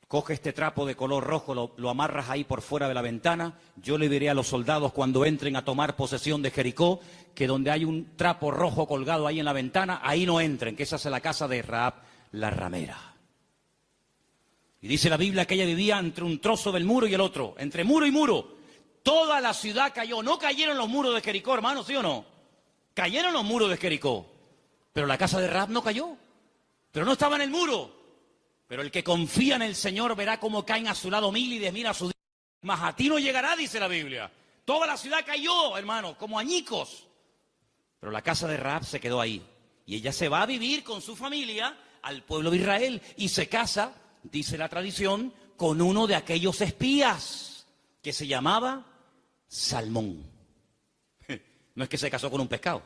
coge este trapo de color rojo, lo amarras ahí por fuera de la ventana. Yo le diré a los soldados cuando entren a tomar posesión de Jericó, que donde hay un trapo rojo colgado ahí en la ventana, ahí no entren, que esa es la casa de Rahab la ramera. Y dice la Biblia que ella vivía entre un trozo del muro y el otro, entre muro y muro. Toda la ciudad cayó. No cayeron los muros de Jericó, hermanos, ¿sí o no? Cayeron los muros de Jericó, pero la casa de Rahab no cayó. Pero no estaba en el muro. Pero el que confía en el Señor verá cómo caen a su lado 1000 y 10.000 a su día. Mas a ti no llegará, dice la Biblia. Toda la ciudad cayó, hermano, como añicos. Pero la casa de Rahab se quedó ahí. Y ella se va a vivir con su familia al pueblo de Israel. Y se casa, dice la tradición, con uno de aquellos espías que se llamaba Salmón. No es que se casó con un pescado.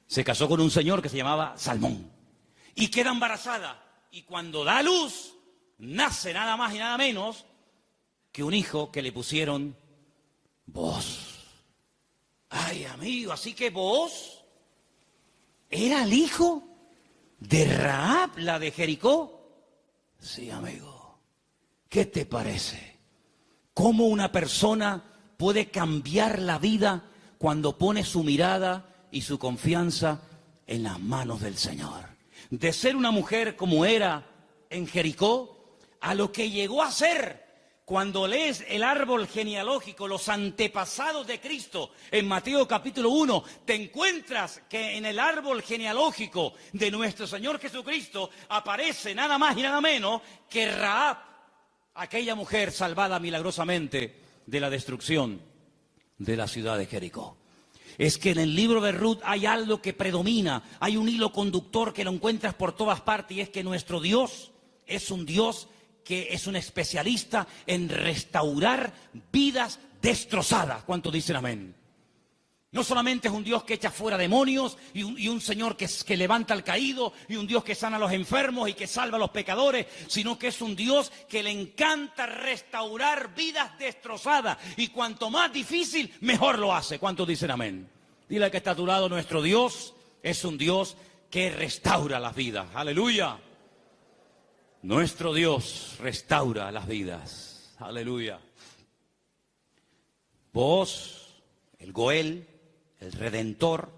Se casó con un señor que se llamaba Salmón. Y queda embarazada. Y cuando da luz, nace nada más y nada menos que un hijo que le pusieron Booz. Ay, amigo, así que Booz era el hijo de Rahab, la de Jericó. Sí, amigo. ¿Qué te parece? ¿Cómo una persona puede cambiar la vida cuando pone su mirada y su confianza en las manos del Señor? De ser una mujer como era en Jericó, a lo que llegó a ser cuando lees el árbol genealógico, los antepasados de Cristo, en Mateo capítulo 1, te encuentras que en el árbol genealógico de nuestro Señor Jesucristo aparece nada más y nada menos que Rahab, aquella mujer salvada milagrosamente de la destrucción de la ciudad de Jericó. Es que en el libro de Ruth hay algo que predomina, hay un hilo conductor que lo encuentras por todas partes, y es que nuestro Dios es un Dios que es un especialista en restaurar vidas destrozadas. ¿Cuántos dicen amén? No solamente es un Dios que echa fuera demonios y un Señor que levanta al caído y un Dios que sana a los enfermos y que salva a los pecadores, sino que es un Dios que le encanta restaurar vidas destrozadas. Y cuanto más difícil, mejor lo hace. ¿Cuántos dicen amén? Dile al que está a tu lado, nuestro Dios es un Dios que restaura las vidas. ¡Aleluya! Nuestro Dios restaura las vidas. ¡Aleluya! Vos, el Goel, el Redentor,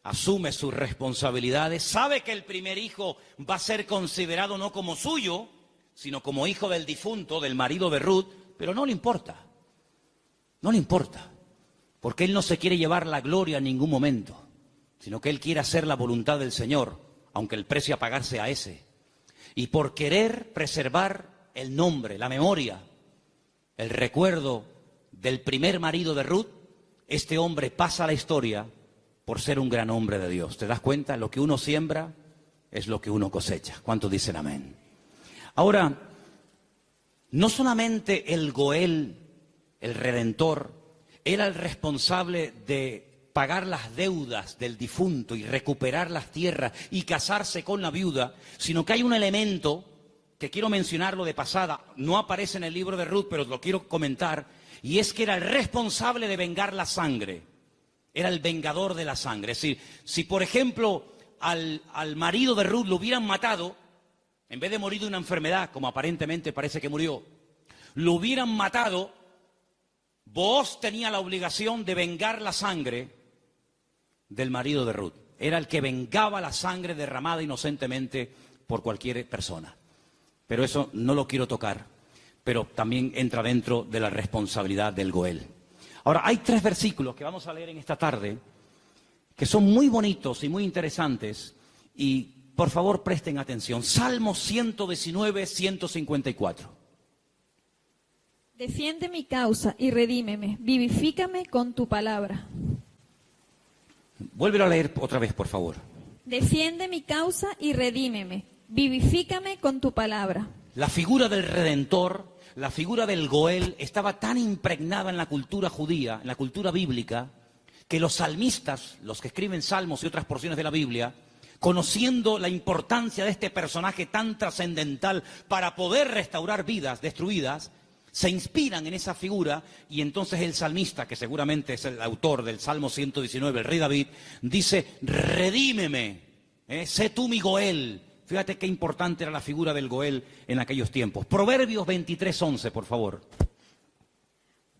asume sus responsabilidades, sabe que el primer hijo va a ser considerado no como suyo, sino como hijo del difunto, del marido de Ruth, pero no le importa. No le importa, porque él no se quiere llevar la gloria en ningún momento, sino que él quiere hacer la voluntad del Señor, aunque el precio a pagar sea ese. Y por querer preservar el nombre, la memoria, el recuerdo del primer marido de Ruth, este hombre pasa a la historia por ser un gran hombre de Dios. ¿Te das cuenta? Lo que uno siembra es lo que uno cosecha. ¿Cuántos dicen amén? Ahora, no solamente el Goel, el Redentor, era el responsable de pagar las deudas del difunto y recuperar las tierras y casarse con la viuda, sino que hay un elemento que quiero mencionarlo de pasada, no aparece en el libro de Ruth, pero lo quiero comentar, y es que era el responsable de vengar la sangre, era el vengador de la sangre. Es decir, si por ejemplo al marido de Ruth lo hubieran matado, en vez de morir de una enfermedad, como aparentemente parece que murió, lo hubieran matado, Booz tenía la obligación de vengar la sangre del marido de Ruth. Era el que vengaba la sangre derramada inocentemente por cualquier persona. Pero eso no lo quiero tocar, pero también entra dentro de la responsabilidad del Goel. Ahora, hay 3 versículos que vamos a leer en esta tarde, que son muy bonitos y muy interesantes, y por favor presten atención. Salmo 119, 154. Defiende mi causa y redímeme, vivifícame con tu palabra. Vuélvelo a leer otra vez, por favor. Defiende mi causa y redímeme, vivifícame con tu palabra. La figura del Redentor, la figura del Goel, estaba tan impregnada en la cultura judía, en la cultura bíblica, que los salmistas, los que escriben salmos y otras porciones de la Biblia, conociendo la importancia de este personaje tan trascendental para poder restaurar vidas destruidas, se inspiran en esa figura, y entonces el salmista, que seguramente es el autor del Salmo 119, el rey David, dice: redímeme, sé tú mi Goel. Fíjate qué importante era la figura del Goel en aquellos tiempos. Proverbios 23:11, por favor.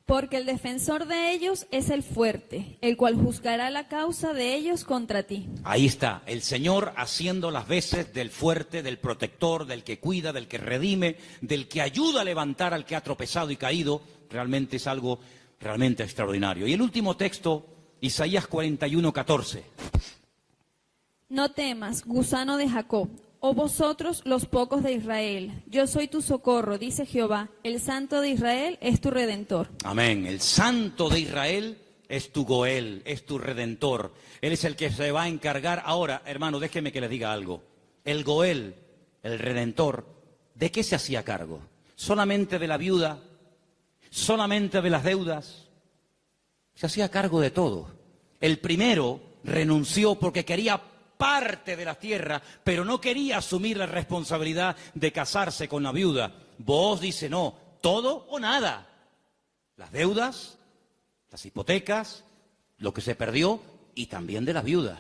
Porque el defensor de ellos es el fuerte, el cual juzgará la causa de ellos contra ti. Ahí está, el Señor haciendo las veces del fuerte, del protector, del que cuida, del que redime, del que ayuda a levantar al que ha tropezado y caído. Realmente es algo realmente extraordinario. Y el último texto, Isaías 41:14. No temas, gusano de Jacob, oh vosotros los pocos de Israel. Yo soy tu socorro, dice Jehová. El Santo de Israel es tu Redentor. Amén. El Santo de Israel es tu Goel, es tu Redentor. Él es el que se va a encargar. Ahora, hermano, déjeme que les diga algo. El Goel, el Redentor, ¿de qué se hacía cargo? ¿Solamente de la viuda? ¿Solamente de las deudas? Se hacía cargo de todo. El primero renunció porque quería parte de la tierra, pero no quería asumir la responsabilidad de casarse con la viuda. Booz dice: no, todo o nada. Las deudas, las hipotecas, lo que se perdió, y también de la viuda.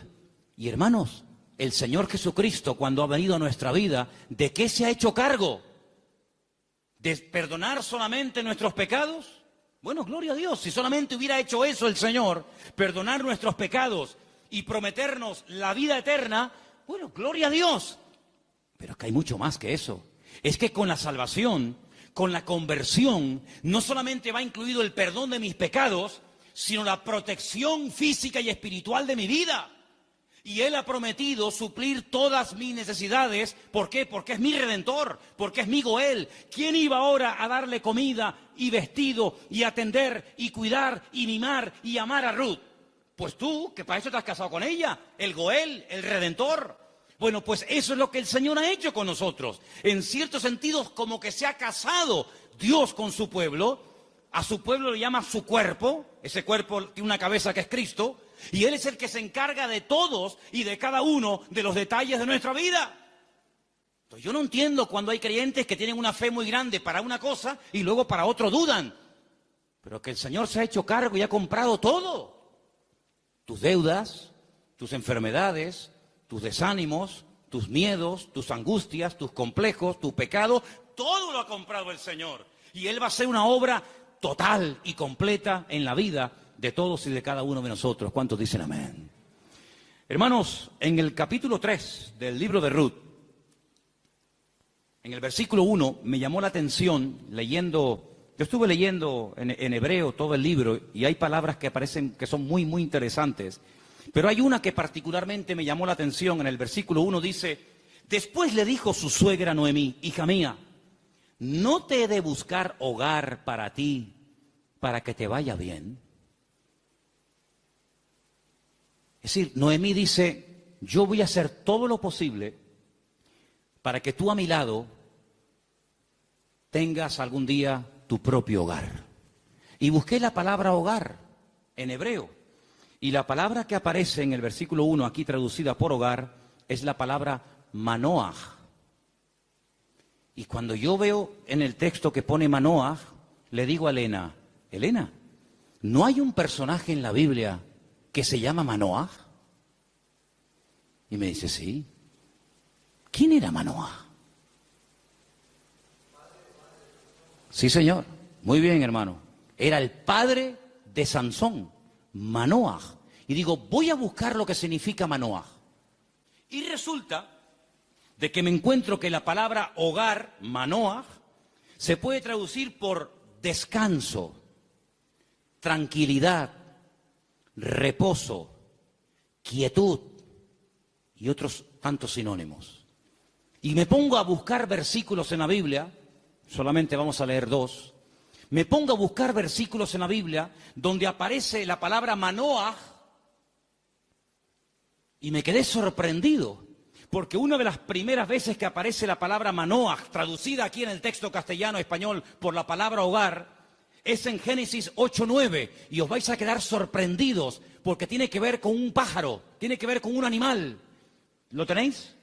Y hermanos, el Señor Jesucristo, cuando ha venido a nuestra vida, ¿de qué se ha hecho cargo? ¿De perdonar solamente nuestros pecados? Bueno, gloria a Dios, si solamente hubiera hecho eso el Señor, perdonar nuestros pecados y prometernos la vida eterna, bueno, gloria a Dios. Pero es que hay mucho más que eso. Es que con la salvación, con la conversión, no solamente va incluido el perdón de mis pecados, sino la protección física y espiritual de mi vida. Y Él ha prometido suplir todas mis necesidades. ¿Por qué? Porque es mi Redentor, porque es mi Goel. ¿Quién iba ahora a darle comida y vestido y atender y cuidar y mimar y amar a Ruth? Pues tú, que para eso te has casado con ella, el Goel, el Redentor. Bueno, pues eso es lo que el Señor ha hecho con nosotros. En ciertos sentidos, como que se ha casado Dios con su pueblo. A su pueblo le llama su cuerpo. Ese cuerpo tiene una cabeza que es Cristo. Y Él es el que se encarga de todos y de cada uno de los detalles de nuestra vida. Entonces, yo no entiendo cuando hay creyentes que tienen una fe muy grande para una cosa y luego para otro dudan. Pero que el Señor se ha hecho cargo y ha comprado todo. Tus deudas, tus enfermedades, tus desánimos, tus miedos, tus angustias, tus complejos, tu pecado, todo lo ha comprado el Señor. Y Él va a hacer una obra total y completa en la vida de todos y de cada uno de nosotros. ¿Cuántos dicen amén? Hermanos, en el capítulo 3 del libro de Ruth, en el versículo 1, me llamó la atención leyendo. Yo estuve leyendo en hebreo todo el libro y hay palabras que aparecen que son muy, muy interesantes. Pero hay una que particularmente me llamó la atención. En el versículo 1 dice: después le dijo su suegra Noemí: hija mía, ¿no te he de buscar hogar para ti, para que te vaya bien? Es decir, Noemí dice: yo voy a hacer todo lo posible para que tú a mi lado tengas algún día tu propio hogar. Y busqué la palabra hogar en hebreo. Y la palabra que aparece en el versículo 1, aquí traducida por hogar, es la palabra manoah. Y cuando yo veo en el texto que pone manoah, le digo a Elena: Elena, ¿no hay un personaje en la Biblia que se llama Manoah? Y me dice: sí. ¿Quién era Manoah? Sí, señor. Muy bien, hermano. Era el padre de Sansón, Manoah. Y digo, voy a buscar lo que significa Manoah. Y resulta de que me encuentro que la palabra hogar, Manoah, se puede traducir por descanso, tranquilidad, reposo, quietud y otros tantos sinónimos. Y me pongo a buscar versículos en la Biblia, solamente vamos a leer 2. Me pongo a buscar versículos en la Biblia donde aparece la palabra Manoah y me quedé sorprendido, porque una de las primeras veces que aparece la palabra Manoah, traducida aquí en el texto castellano-español por la palabra hogar, es en Génesis 8:9, y os vais a quedar sorprendidos, porque tiene que ver con un pájaro, tiene que ver con un animal. ¿Lo tenéis?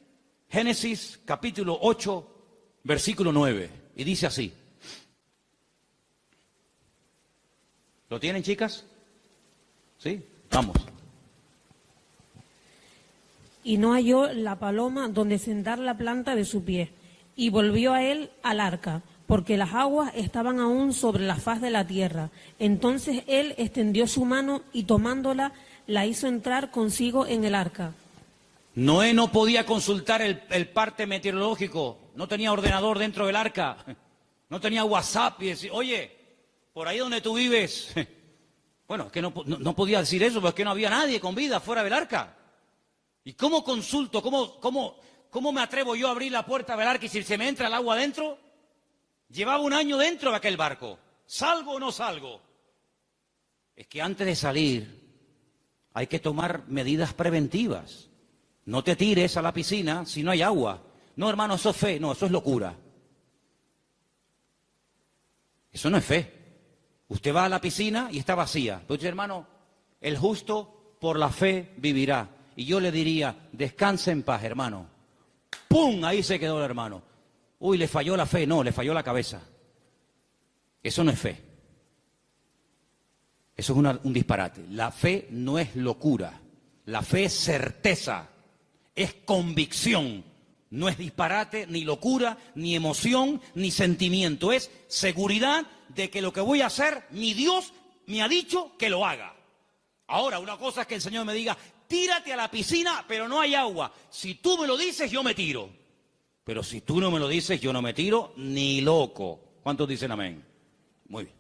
Génesis capítulo 8, versículo 9, y dice así. ¿Lo tienen, chicas? ¿Sí? Vamos. Y no halló la paloma donde sentar la planta de su pie, y volvió a él al arca, porque las aguas estaban aún sobre la faz de la tierra. Entonces él extendió su mano y tomándola, la hizo entrar consigo en el arca. Noé no podía consultar el parte meteorológico, no tenía ordenador dentro del arca, no tenía WhatsApp y decir: oye, por ahí donde tú vives. Bueno, es que no podía decir eso, porque no había nadie con vida fuera del arca. ¿Y cómo consulto? ¿Cómo me atrevo yo a abrir la puerta del arca y si se me entra el agua adentro? Llevaba un año dentro de aquel barco. ¿Salgo o no salgo? Es que antes de salir hay que tomar medidas preventivas. No te tires a la piscina si no hay agua. No, hermano, eso es fe. No, eso es locura. Eso no es fe. Usted va a la piscina y está vacía. Entonces, hermano, el justo por la fe vivirá. Y yo le diría: descanse en paz, hermano. ¡Pum! Ahí se quedó el hermano. Uy, le falló la fe. No, le falló la cabeza. Eso no es fe. Eso es un disparate. La fe no es locura. La fe es certeza. Es convicción. No es disparate, ni locura, ni emoción, ni sentimiento. Es seguridad de que lo que voy a hacer, mi Dios me ha dicho que lo haga. Ahora, una cosa es que el Señor me diga: tírate a la piscina, pero no hay agua. Si tú me lo dices, yo me tiro. Pero si tú no me lo dices, yo no me tiro ni loco. ¿Cuántos dicen amén? Muy bien.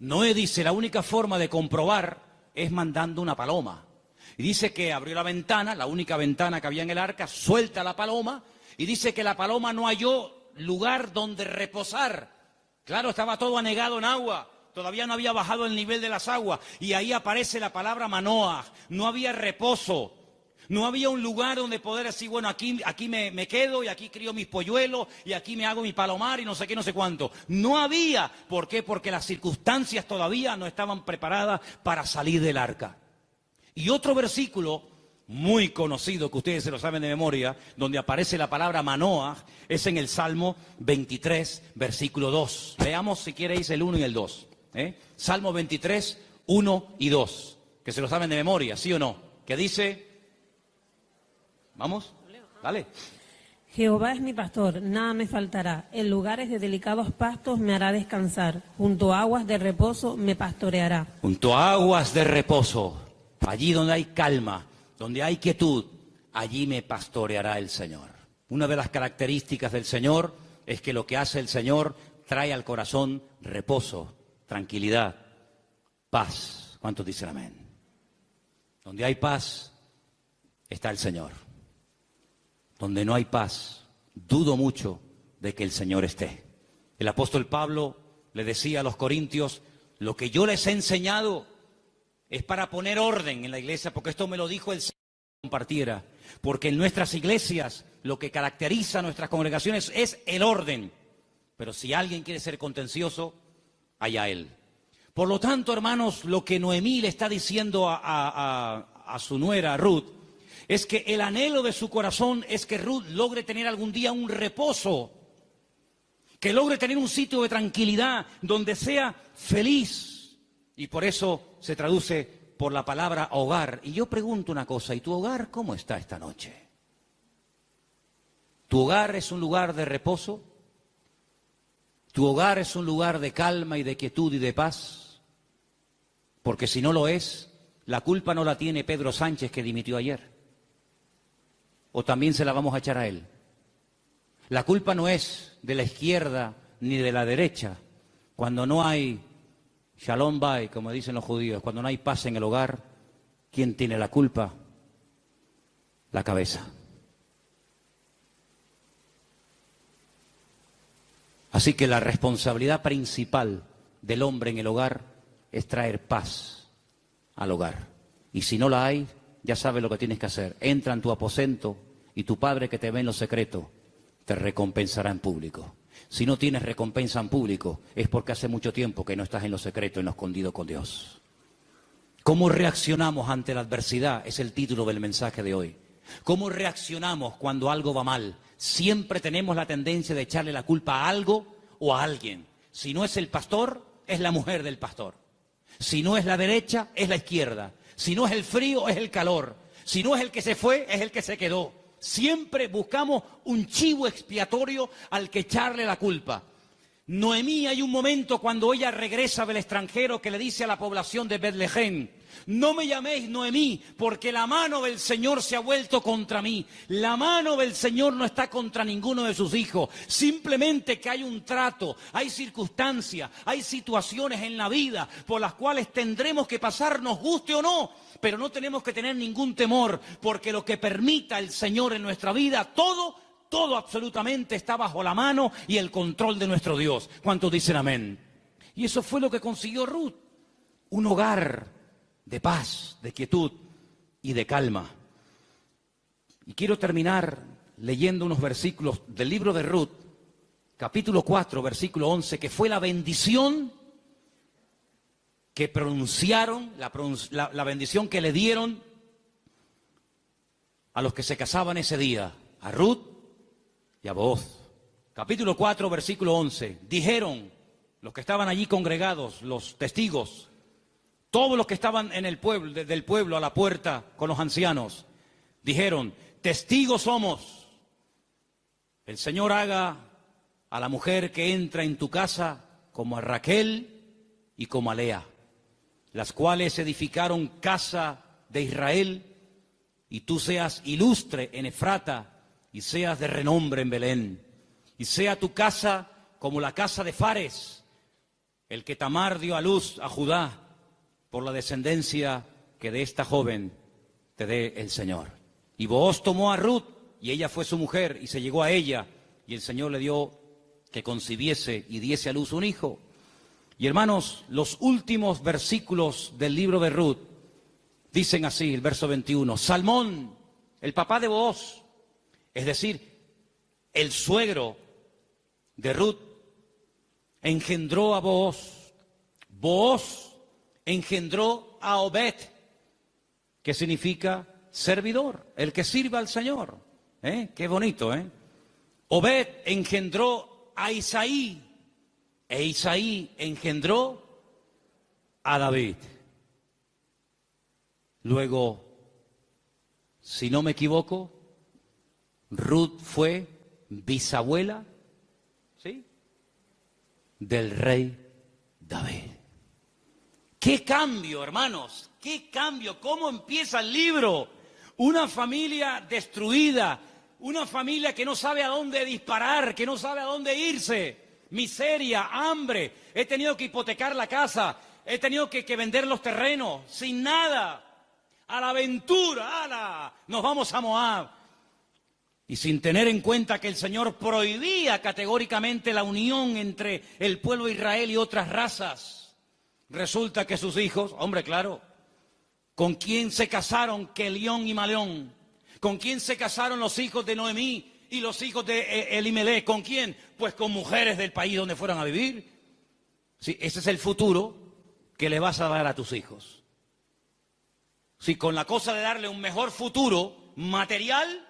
Noé dice: la única forma de comprobar es mandando una paloma. Y dice que abrió la ventana, la única ventana que había en el arca, suelta la paloma, y dice que la paloma no halló lugar donde reposar. Claro, estaba todo anegado en agua. Todavía no había bajado el nivel de las aguas. Y ahí aparece la palabra Manoah. No había reposo. No había un lugar donde poder decir: bueno, aquí me quedo y aquí crío mis polluelos y aquí me hago mi palomar y no sé qué, no sé cuánto. No había. ¿Por qué? Porque las circunstancias todavía no estaban preparadas para salir del arca. Y otro versículo muy conocido, que ustedes se lo saben de memoria, donde aparece la palabra Manoah, es en el Salmo 23, versículo 2. Veamos si queréis el 1 y el 2. Salmo 23, 1 y 2, que se lo saben de memoria, ¿sí o no? Que dice, vamos, dale. Jehová es mi pastor, nada me faltará. En lugares de delicados pastos me hará descansar. Junto a aguas de reposo me pastoreará. Junto a aguas de reposo, allí donde hay calma, donde hay quietud, allí me pastoreará el Señor. Una de las características del Señor es que lo que hace el Señor trae al corazón reposo, tranquilidad, paz. ¿Cuántos dicen amén? Donde hay paz, está el Señor. Donde no hay paz, dudo mucho de que el Señor esté. El apóstol Pablo le decía a los corintios, lo que yo les he enseñado es para poner orden en la iglesia, porque esto me lo dijo el Señor que compartiera. Porque en nuestras iglesias lo que caracteriza a nuestras congregaciones es el orden. Pero si alguien quiere ser contencioso, allá él. Por lo tanto, hermanos, lo que Noemí le está diciendo a su nuera, Ruth, es que el anhelo de su corazón es que Ruth logre tener algún día un reposo, que logre tener un sitio de tranquilidad donde sea feliz. Y por eso se traduce por la palabra hogar. Y yo pregunto una cosa, ¿y tu hogar cómo está esta noche? ¿Tu hogar es un lugar de reposo? ¿Tu hogar es un lugar de calma y de quietud y de paz? Porque si no lo es, la culpa no la tiene Pedro Sánchez, que dimitió ayer. ¿O también se la vamos a echar a él? La culpa no es de la izquierda ni de la derecha. Cuando no hay shalom bay, como dicen los judíos, cuando no hay paz en el hogar, ¿quién tiene la culpa? La cabeza. Así que la responsabilidad principal del hombre en el hogar es traer paz al hogar. Y si no la hay, ya sabes lo que tienes que hacer. Entra en tu aposento y tu Padre que te ve en lo secreto te recompensará en público. Si no tienes recompensa en público, es porque hace mucho tiempo que no estás en lo secreto, en lo escondido con Dios. ¿Cómo reaccionamos ante la adversidad? Es el título del mensaje de hoy. ¿Cómo reaccionamos cuando algo va mal? Siempre tenemos la tendencia de echarle la culpa a algo o a alguien. Si no es el pastor, es la mujer del pastor. Si no es la derecha, es la izquierda. Si no es el frío, es el calor. Si no es el que se fue, es el que se quedó. Siempre buscamos un chivo expiatorio al que echarle la culpa. Noemí, hay un momento cuando ella regresa del extranjero que le dice a la población de Betlehem, no me llaméis Noemí, porque la mano del Señor se ha vuelto contra mí. La mano del Señor no está contra ninguno de sus hijos. Simplemente que hay un trato, hay circunstancias, hay situaciones en la vida por las cuales tendremos que pasar, nos guste o no. Pero no tenemos que tener ningún temor, porque lo que permita el Señor en nuestra vida, todo absolutamente está bajo la mano y el control de nuestro Dios. ¿Cuántos dicen amén? Y eso fue lo que consiguió Ruth. Un hogar de paz, de quietud y de calma. Y quiero terminar leyendo unos versículos del libro de Ruth, capítulo 4, versículo 11, que fue la bendición que pronunciaron, la bendición que le dieron a los que se casaban ese día, a Ruth y a Booz. Capítulo 4, versículo 11. Dijeron los que estaban allí congregados, los testigos, todos los que estaban en el pueblo, desde el pueblo a la puerta con los ancianos, dijeron, testigos somos. El Señor haga a la mujer que entra en tu casa como a Raquel y como a Lea, las cuales edificaron casa de Israel, y tú seas ilustre en Efrata y seas de renombre en Belén, y sea tu casa como la casa de Fares, el que Tamar dio a luz a Judá, por la descendencia que de esta joven te dé el Señor. Y Booz tomó a Ruth, y ella fue su mujer, y se llegó a ella, y el Señor le dio que concibiese y diese a luz un hijo. Y hermanos, los últimos versículos del libro de Ruth dicen así, el verso 21, Salmón, el papá de Booz, es decir, el suegro de Ruth, engendró a Booz. Booz engendró a Obed, que significa servidor, el que sirve al Señor. Qué bonito, ¿eh? Obed engendró a Isaí, e Isaí engendró a David. Luego, si no me equivoco, Ruth fue bisabuela, ¿sí?, del rey David. ¡Qué cambio, hermanos! ¡Qué cambio! ¿Cómo empieza el libro? Una familia destruida, una familia que no sabe a dónde disparar, que no sabe a dónde irse. Miseria, hambre, he tenido que hipotecar la casa, he tenido que vender los terrenos, sin nada. a la aventura, ¡ala! Nos vamos a Moab. Y sin tener en cuenta que el Señor prohibía categóricamente la unión entre el pueblo de Israel y otras razas, resulta que sus hijos, hombre, claro, ¿con quién se casaron Kelión y Maleón? ¿Con quién se casaron los hijos de Noemí y los hijos de Elimelech? ¿Con quién? Pues con mujeres del país donde fueron a vivir. Sí, ese es el futuro que le vas a dar a tus hijos. Sí, con la cosa de darle un mejor futuro material.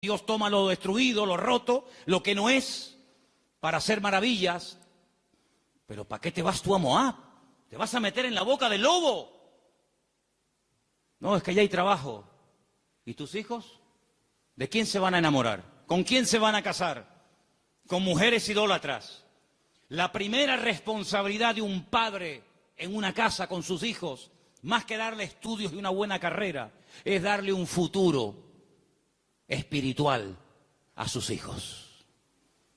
Dios toma lo destruido, lo roto, lo que no es, para hacer maravillas. Pero ¿para qué te vas tú a Moab? ¿Te vas a meter en la boca del lobo? No, es que ya hay trabajo. ¿Y tus hijos? ¿De quién se van a enamorar? ¿Con quién se van a casar? Con mujeres idólatras. La primera responsabilidad de un padre en una casa con sus hijos, más que darle estudios y una buena carrera, es darle un futuro espiritual a sus hijos.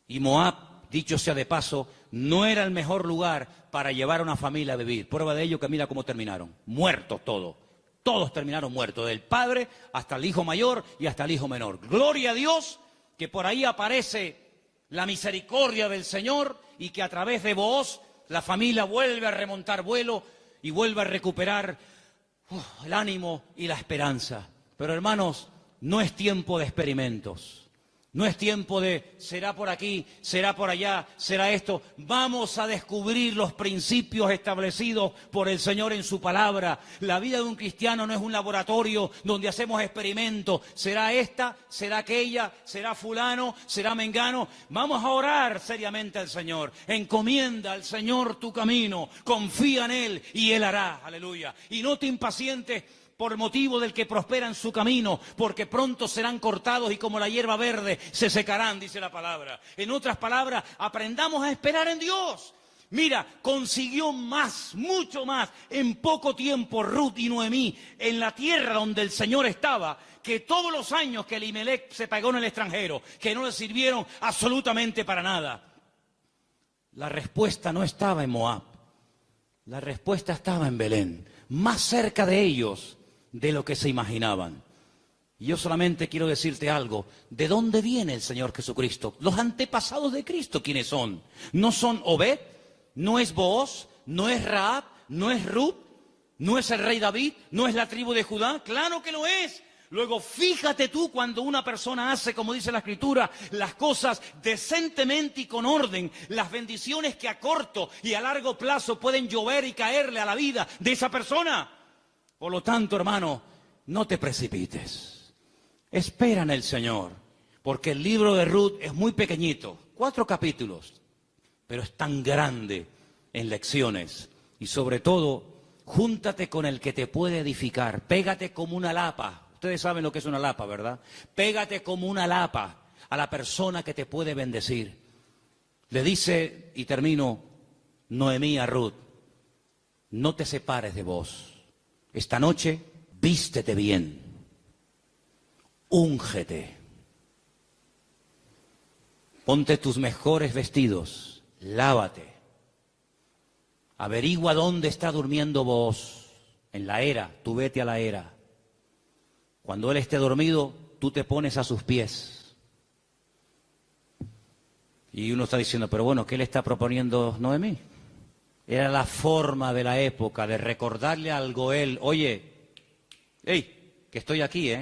Y Moab, dicho sea de paso, no era el mejor lugar para llevar a una familia a vivir. Prueba de ello que mira cómo terminaron. Muertos todos. Todos terminaron muertos, del padre hasta el hijo mayor y hasta el hijo menor. Gloria a Dios que por ahí aparece la misericordia del Señor y que a través de Booz la familia vuelve a remontar vuelo y vuelve a recuperar el ánimo y la esperanza. Pero hermanos, no es tiempo de experimentos. No es tiempo de será por aquí, será por allá, será esto. Vamos a descubrir los principios establecidos por el Señor en su palabra. La vida de un cristiano no es un laboratorio donde hacemos experimentos. Será esta, será aquella, será fulano, será mengano. Vamos a orar seriamente al Señor. Encomienda al Señor tu camino. Confía en Él y Él hará. Aleluya. Y no te impacientes por motivo del que prospera en su camino, porque pronto serán cortados y como la hierba verde se secarán, dice la palabra. En otras palabras, aprendamos a esperar en Dios. Mira, consiguió más, mucho más, en poco tiempo Ruth y Noemí, en la tierra donde el Señor estaba, que todos los años que Elimelech se pagó en el extranjero, que no le sirvieron absolutamente para nada. La respuesta no estaba en Moab, la respuesta estaba en Belén, más cerca de ellos de lo que se imaginaban. Y yo solamente quiero decirte algo. ¿De dónde viene el Señor Jesucristo? Los antepasados de Cristo, ¿quiénes son? ¿No son Obed? ¿No es Booz? ¿No es Rahab? ¿No es Ruth? ¿No es el rey David? ¿No es la tribu de Judá? ¡Claro que lo es! Luego, fíjate tú cuando una persona hace, como dice la Escritura, las cosas decentemente y con orden, las bendiciones que a corto y a largo plazo pueden llover y caerle a la vida de esa persona. Por lo tanto, hermano, no te precipites. Espera en el Señor, porque el libro de Ruth es muy pequeñito, 4 capítulos, pero es tan grande en lecciones. Y sobre todo, júntate con el que te puede edificar, pégate como una lapa. Ustedes saben lo que es una lapa, ¿verdad? Pégate como una lapa a la persona que te puede bendecir. Le dice, y termino, Noemí a Ruth, no te separes de vos. Esta noche, vístete bien, úngete, ponte tus mejores vestidos, lávate, averigua dónde está durmiendo Booz, en la era, tú vete a la era. Cuando él esté dormido, tú te pones a sus pies. Y uno está diciendo, pero bueno, ¿qué le está proponiendo Noemí? Era la forma de la época de recordarle al Goel, oye, hey, que estoy aquí,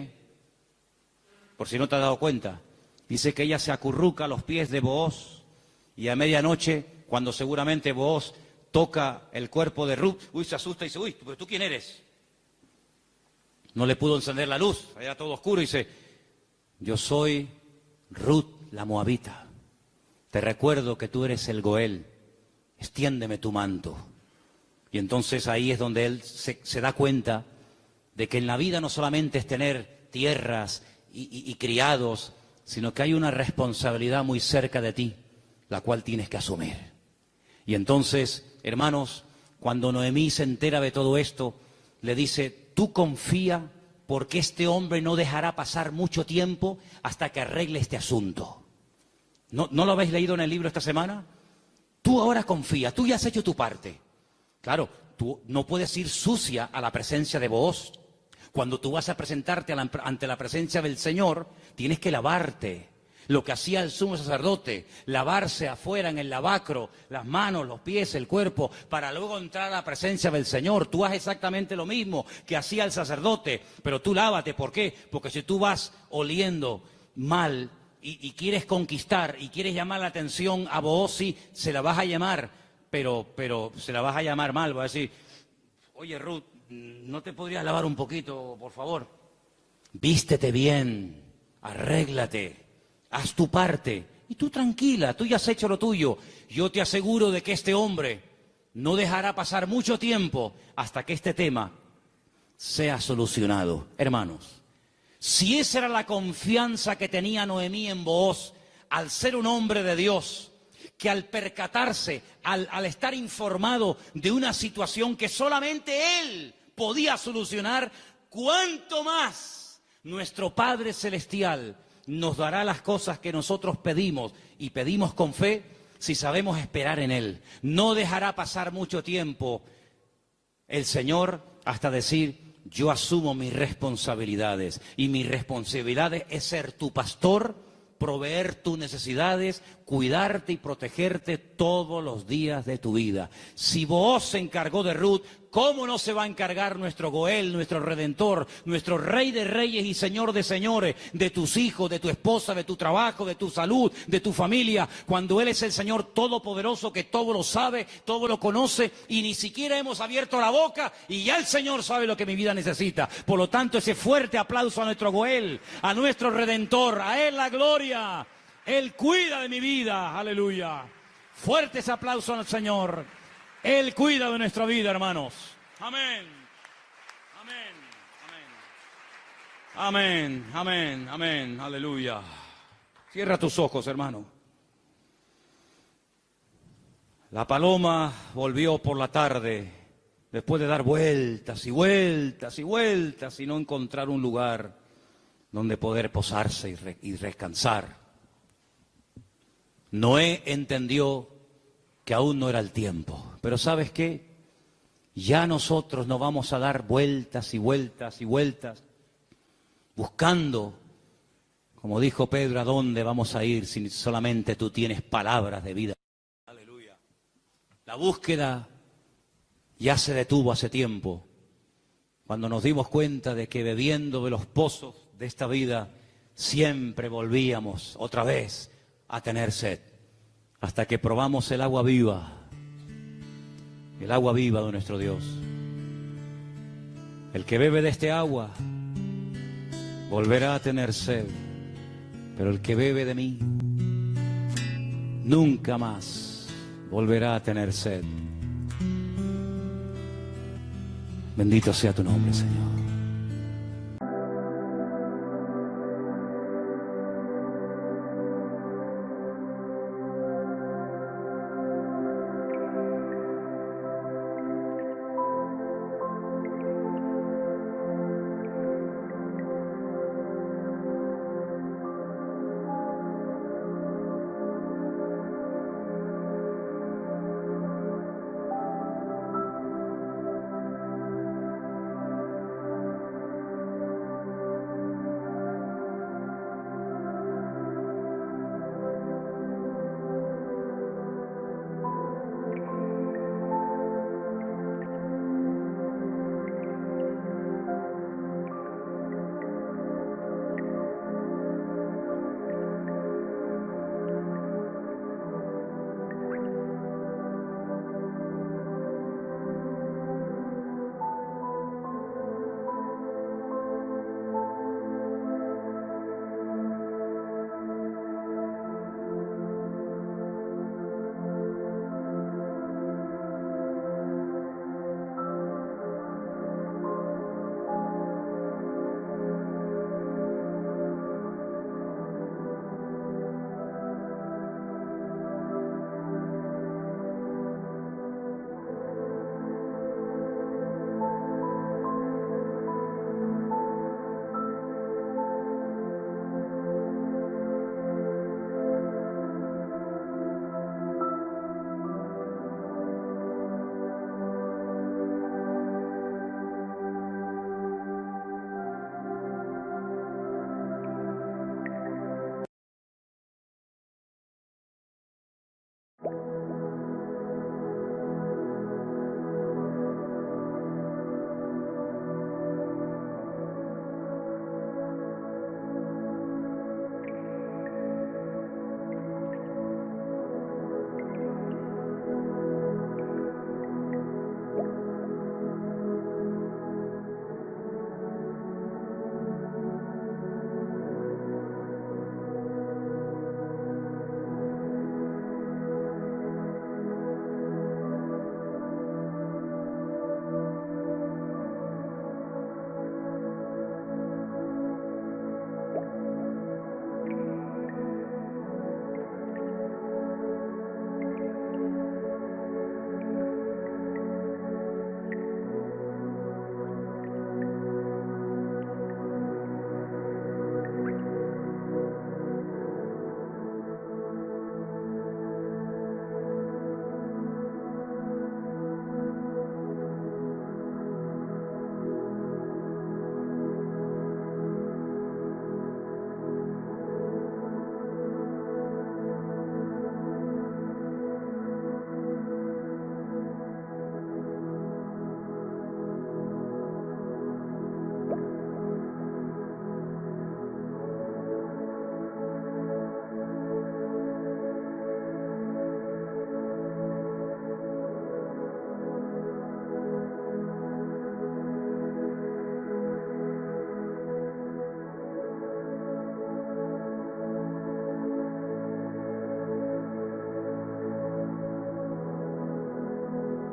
por si no te has dado cuenta. Dice que ella se acurruca a los pies de Booz y a medianoche, cuando seguramente Booz toca el cuerpo de Ruth, se asusta y dice, ¿pero tú quién eres? No le pudo encender la luz, era todo oscuro y dice, yo soy Ruth la Moabita. Te recuerdo que tú eres el Goel. Extiéndeme tu manto. Y entonces ahí es donde él se da cuenta de que en la vida no solamente es tener tierras y criados, sino que hay una responsabilidad muy cerca de ti, la cual tienes que asumir. Y entonces, hermanos, cuando Noemí se entera de todo esto, le dice, tú confía porque este hombre no dejará pasar mucho tiempo hasta que arregle este asunto. ¿No lo habéis leído en el libro esta semana? Tú ahora confía, tú ya has hecho tu parte. Claro, tú no puedes ir sucia a la presencia de Booz. Cuando tú vas a presentarte ante la presencia del Señor, tienes que lavarte. Lo que hacía el sumo sacerdote, lavarse afuera en el lavacro, las manos, los pies, el cuerpo, para luego entrar a la presencia del Señor. Tú haces exactamente lo mismo que hacía el sacerdote, pero tú lávate. ¿Por qué? Porque si tú vas oliendo mal y quieres conquistar y quieres llamar la atención a Booz, sí, se la vas a llamar, pero se la vas a llamar mal. Vas a decir, oye Ruth, ¿no te podrías lavar un poquito, por favor? Vístete bien, arréglate, haz tu parte. Y tú tranquila, tú ya has hecho lo tuyo. Yo te aseguro de que este hombre no dejará pasar mucho tiempo hasta que este tema sea solucionado. Hermanos, si esa era la confianza que tenía Noemí en Booz, al ser un hombre de Dios, que al percatarse, al estar informado de una situación que solamente él podía solucionar, ¿cuánto más nuestro Padre Celestial nos dará las cosas que nosotros pedimos y pedimos con fe si sabemos esperar en Él? No dejará pasar mucho tiempo el Señor hasta decir, yo asumo mis responsabilidades y mi responsabilidad es ser tu pastor, proveer tus necesidades, cuidarte y protegerte todos los días de tu vida. Si Booz se encargó de Ruth, ¿cómo no se va a encargar nuestro Goel, nuestro Redentor, nuestro Rey de Reyes y Señor de Señores, de tus hijos, de tu esposa, de tu trabajo, de tu salud, de tu familia, cuando Él es el Señor Todopoderoso que todo lo sabe, todo lo conoce y ni siquiera hemos abierto la boca y ya el Señor sabe lo que mi vida necesita? Por lo tanto, ese fuerte aplauso a nuestro Goel, a nuestro Redentor, a Él la gloria. Él cuida de mi vida, aleluya. Fuerte ese aplauso al Señor. Él cuida de nuestra vida, hermanos. Amén. Amén. Amén. Amén. Amén. Amén. Aleluya. Cierra tus ojos, hermano. La paloma volvió por la tarde, después de dar vueltas y vueltas y vueltas y no encontrar un lugar donde poder posarse y descansar. Noé entendió que aún no era el tiempo. Pero ¿sabes qué? Ya nosotros no vamos a dar vueltas y vueltas y vueltas buscando, como dijo Pedro, ¿a dónde vamos a ir si solamente tú tienes palabras de vida? Aleluya. La búsqueda ya se detuvo hace tiempo, cuando nos dimos cuenta de que bebiendo de los pozos de esta vida siempre volvíamos otra vez a tener sed, hasta que probamos el agua viva de nuestro Dios. El que bebe de este agua volverá a tener sed, pero el que bebe de mí nunca más volverá a tener sed. Bendito sea tu nombre, Señor.